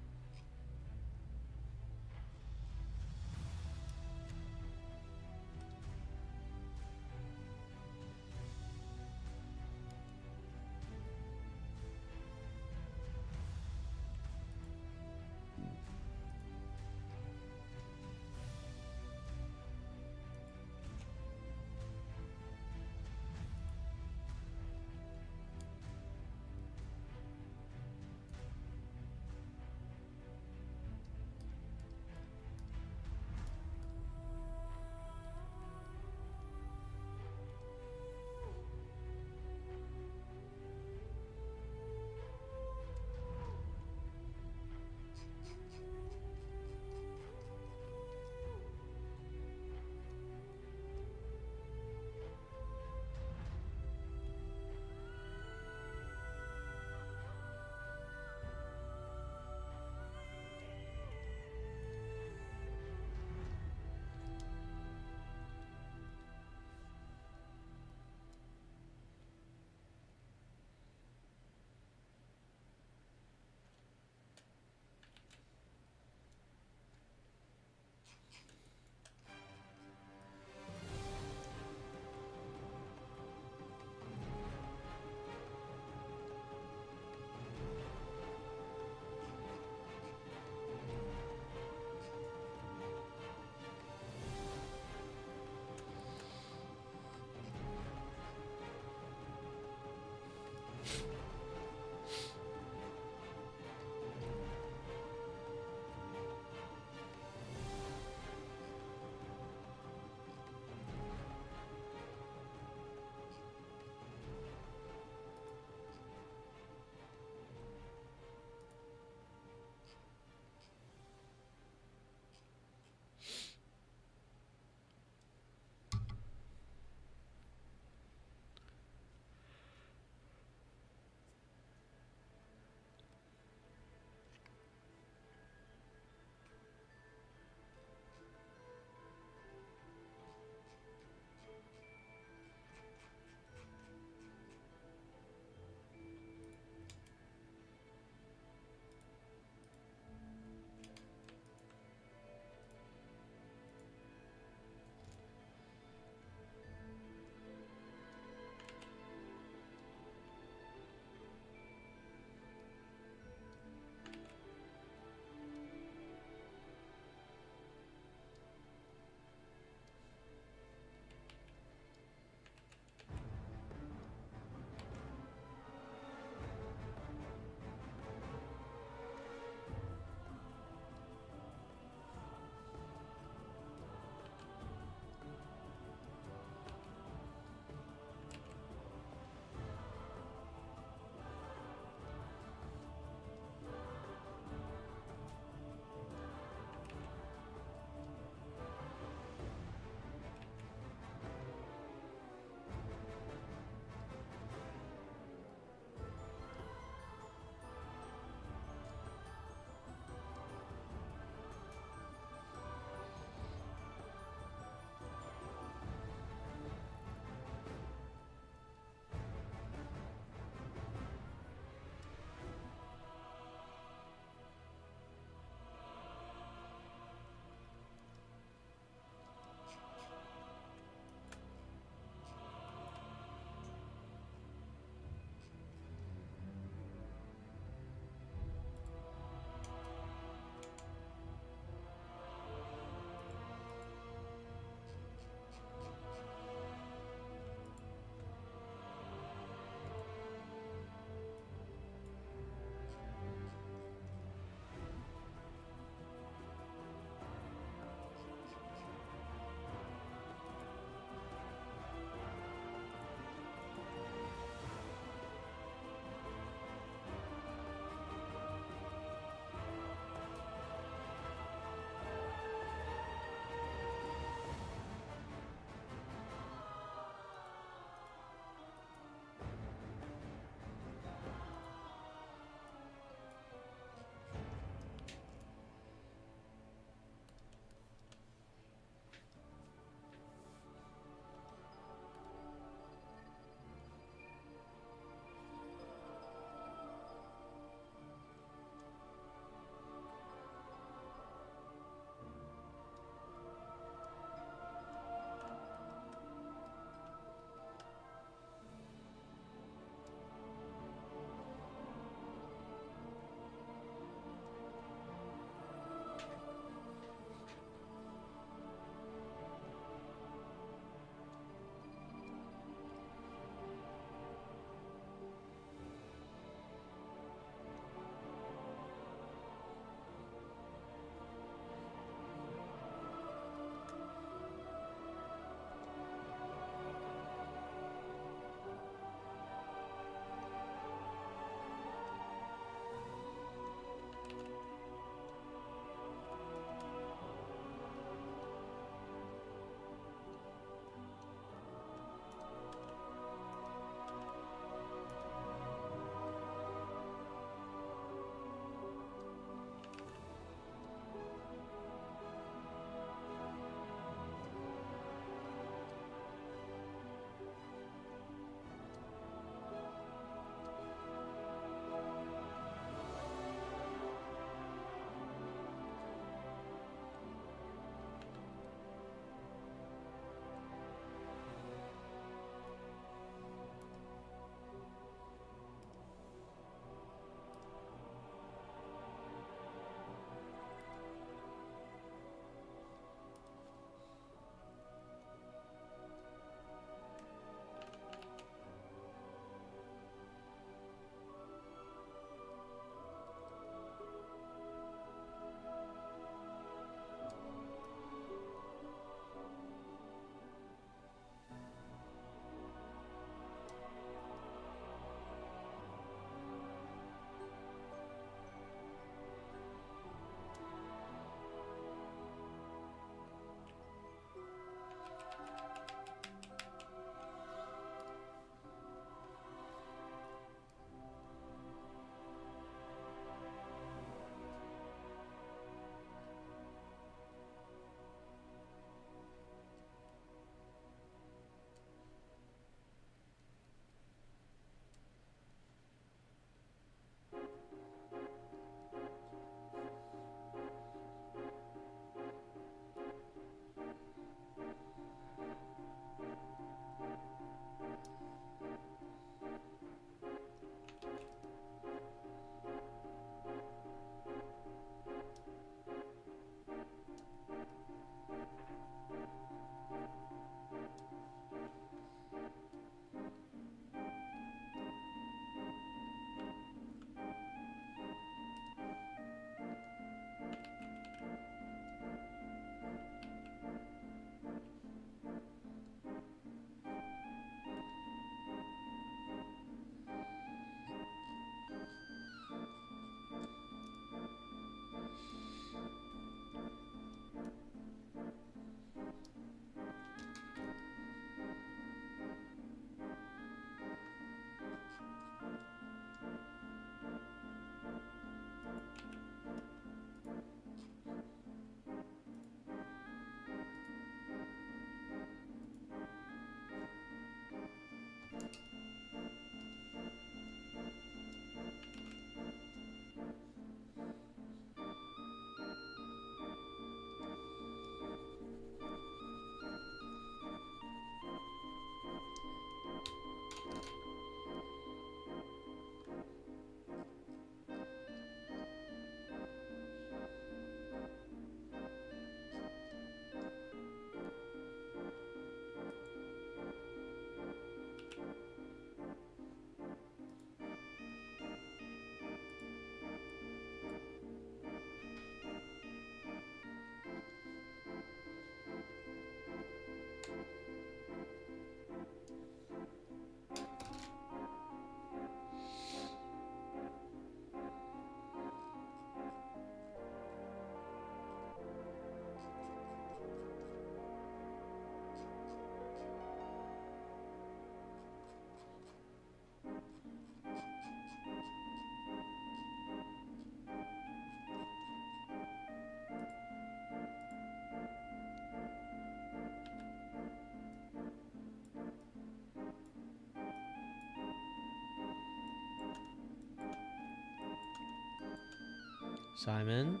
Simon.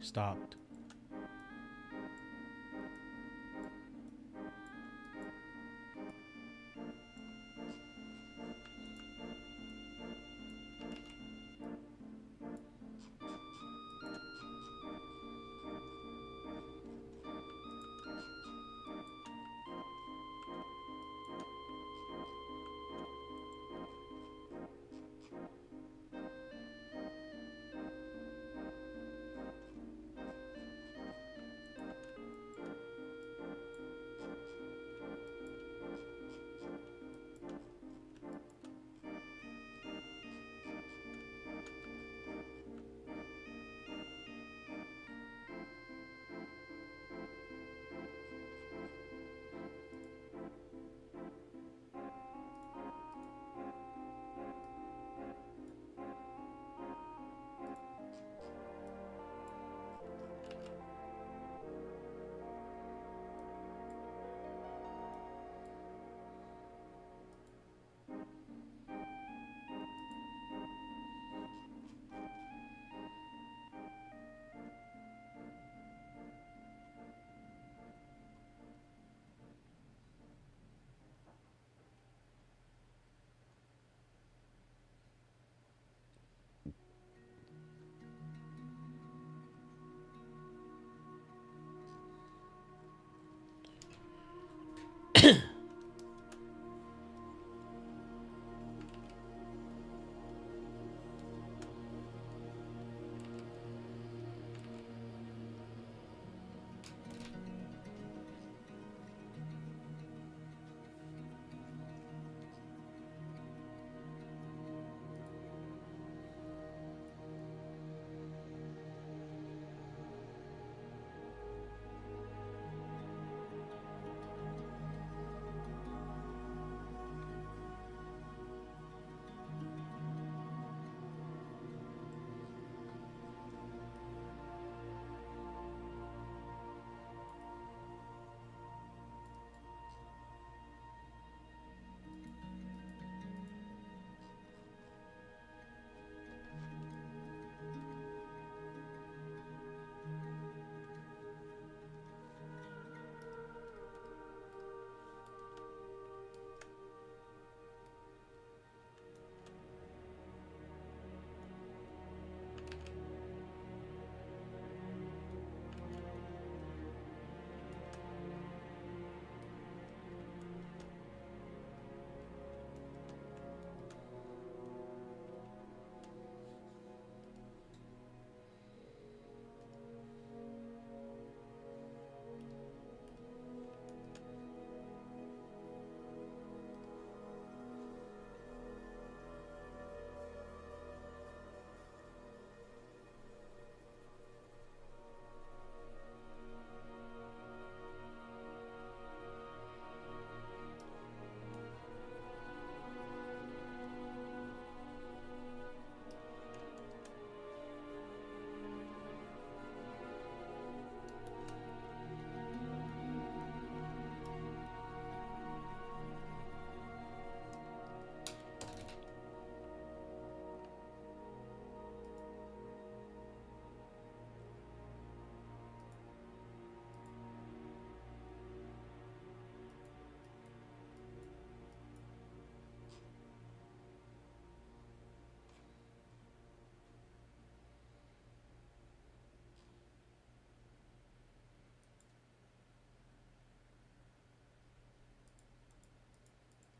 Stopped.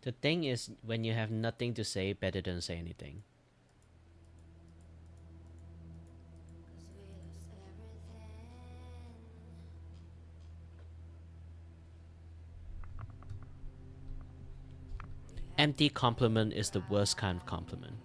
The thing is, when you have nothing to say, better don't say anything. Empty compliment is the worst kind of compliment.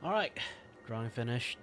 Alright, drawing finished.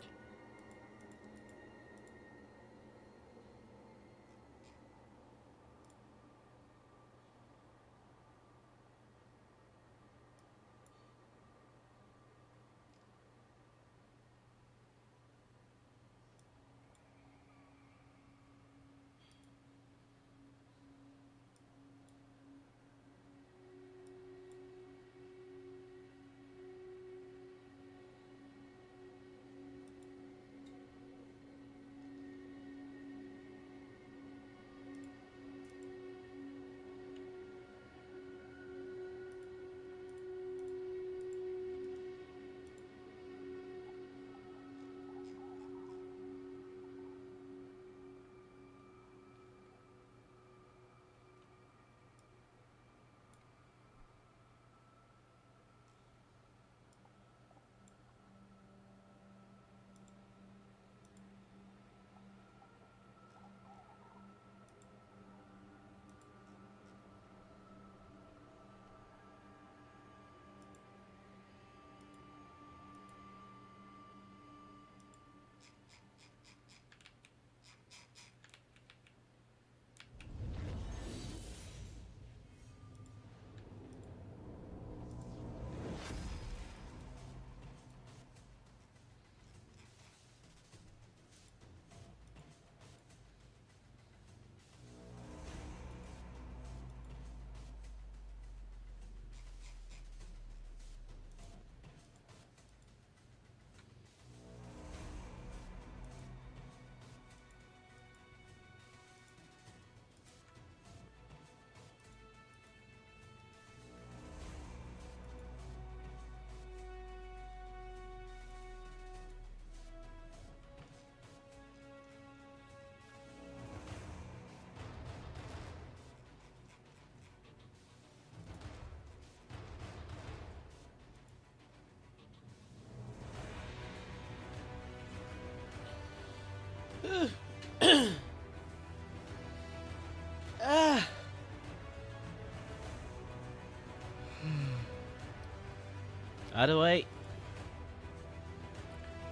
Out of the way.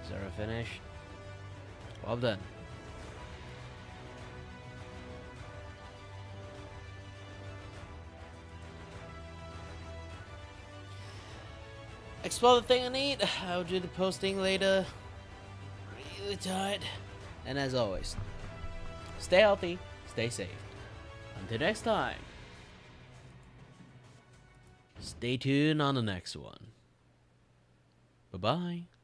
Zero finish. Well done. Explore the thing I need. I'll do the posting later. Really tired. And as always, stay healthy, stay safe. Until next time. Stay tuned on the next one. Bye-bye.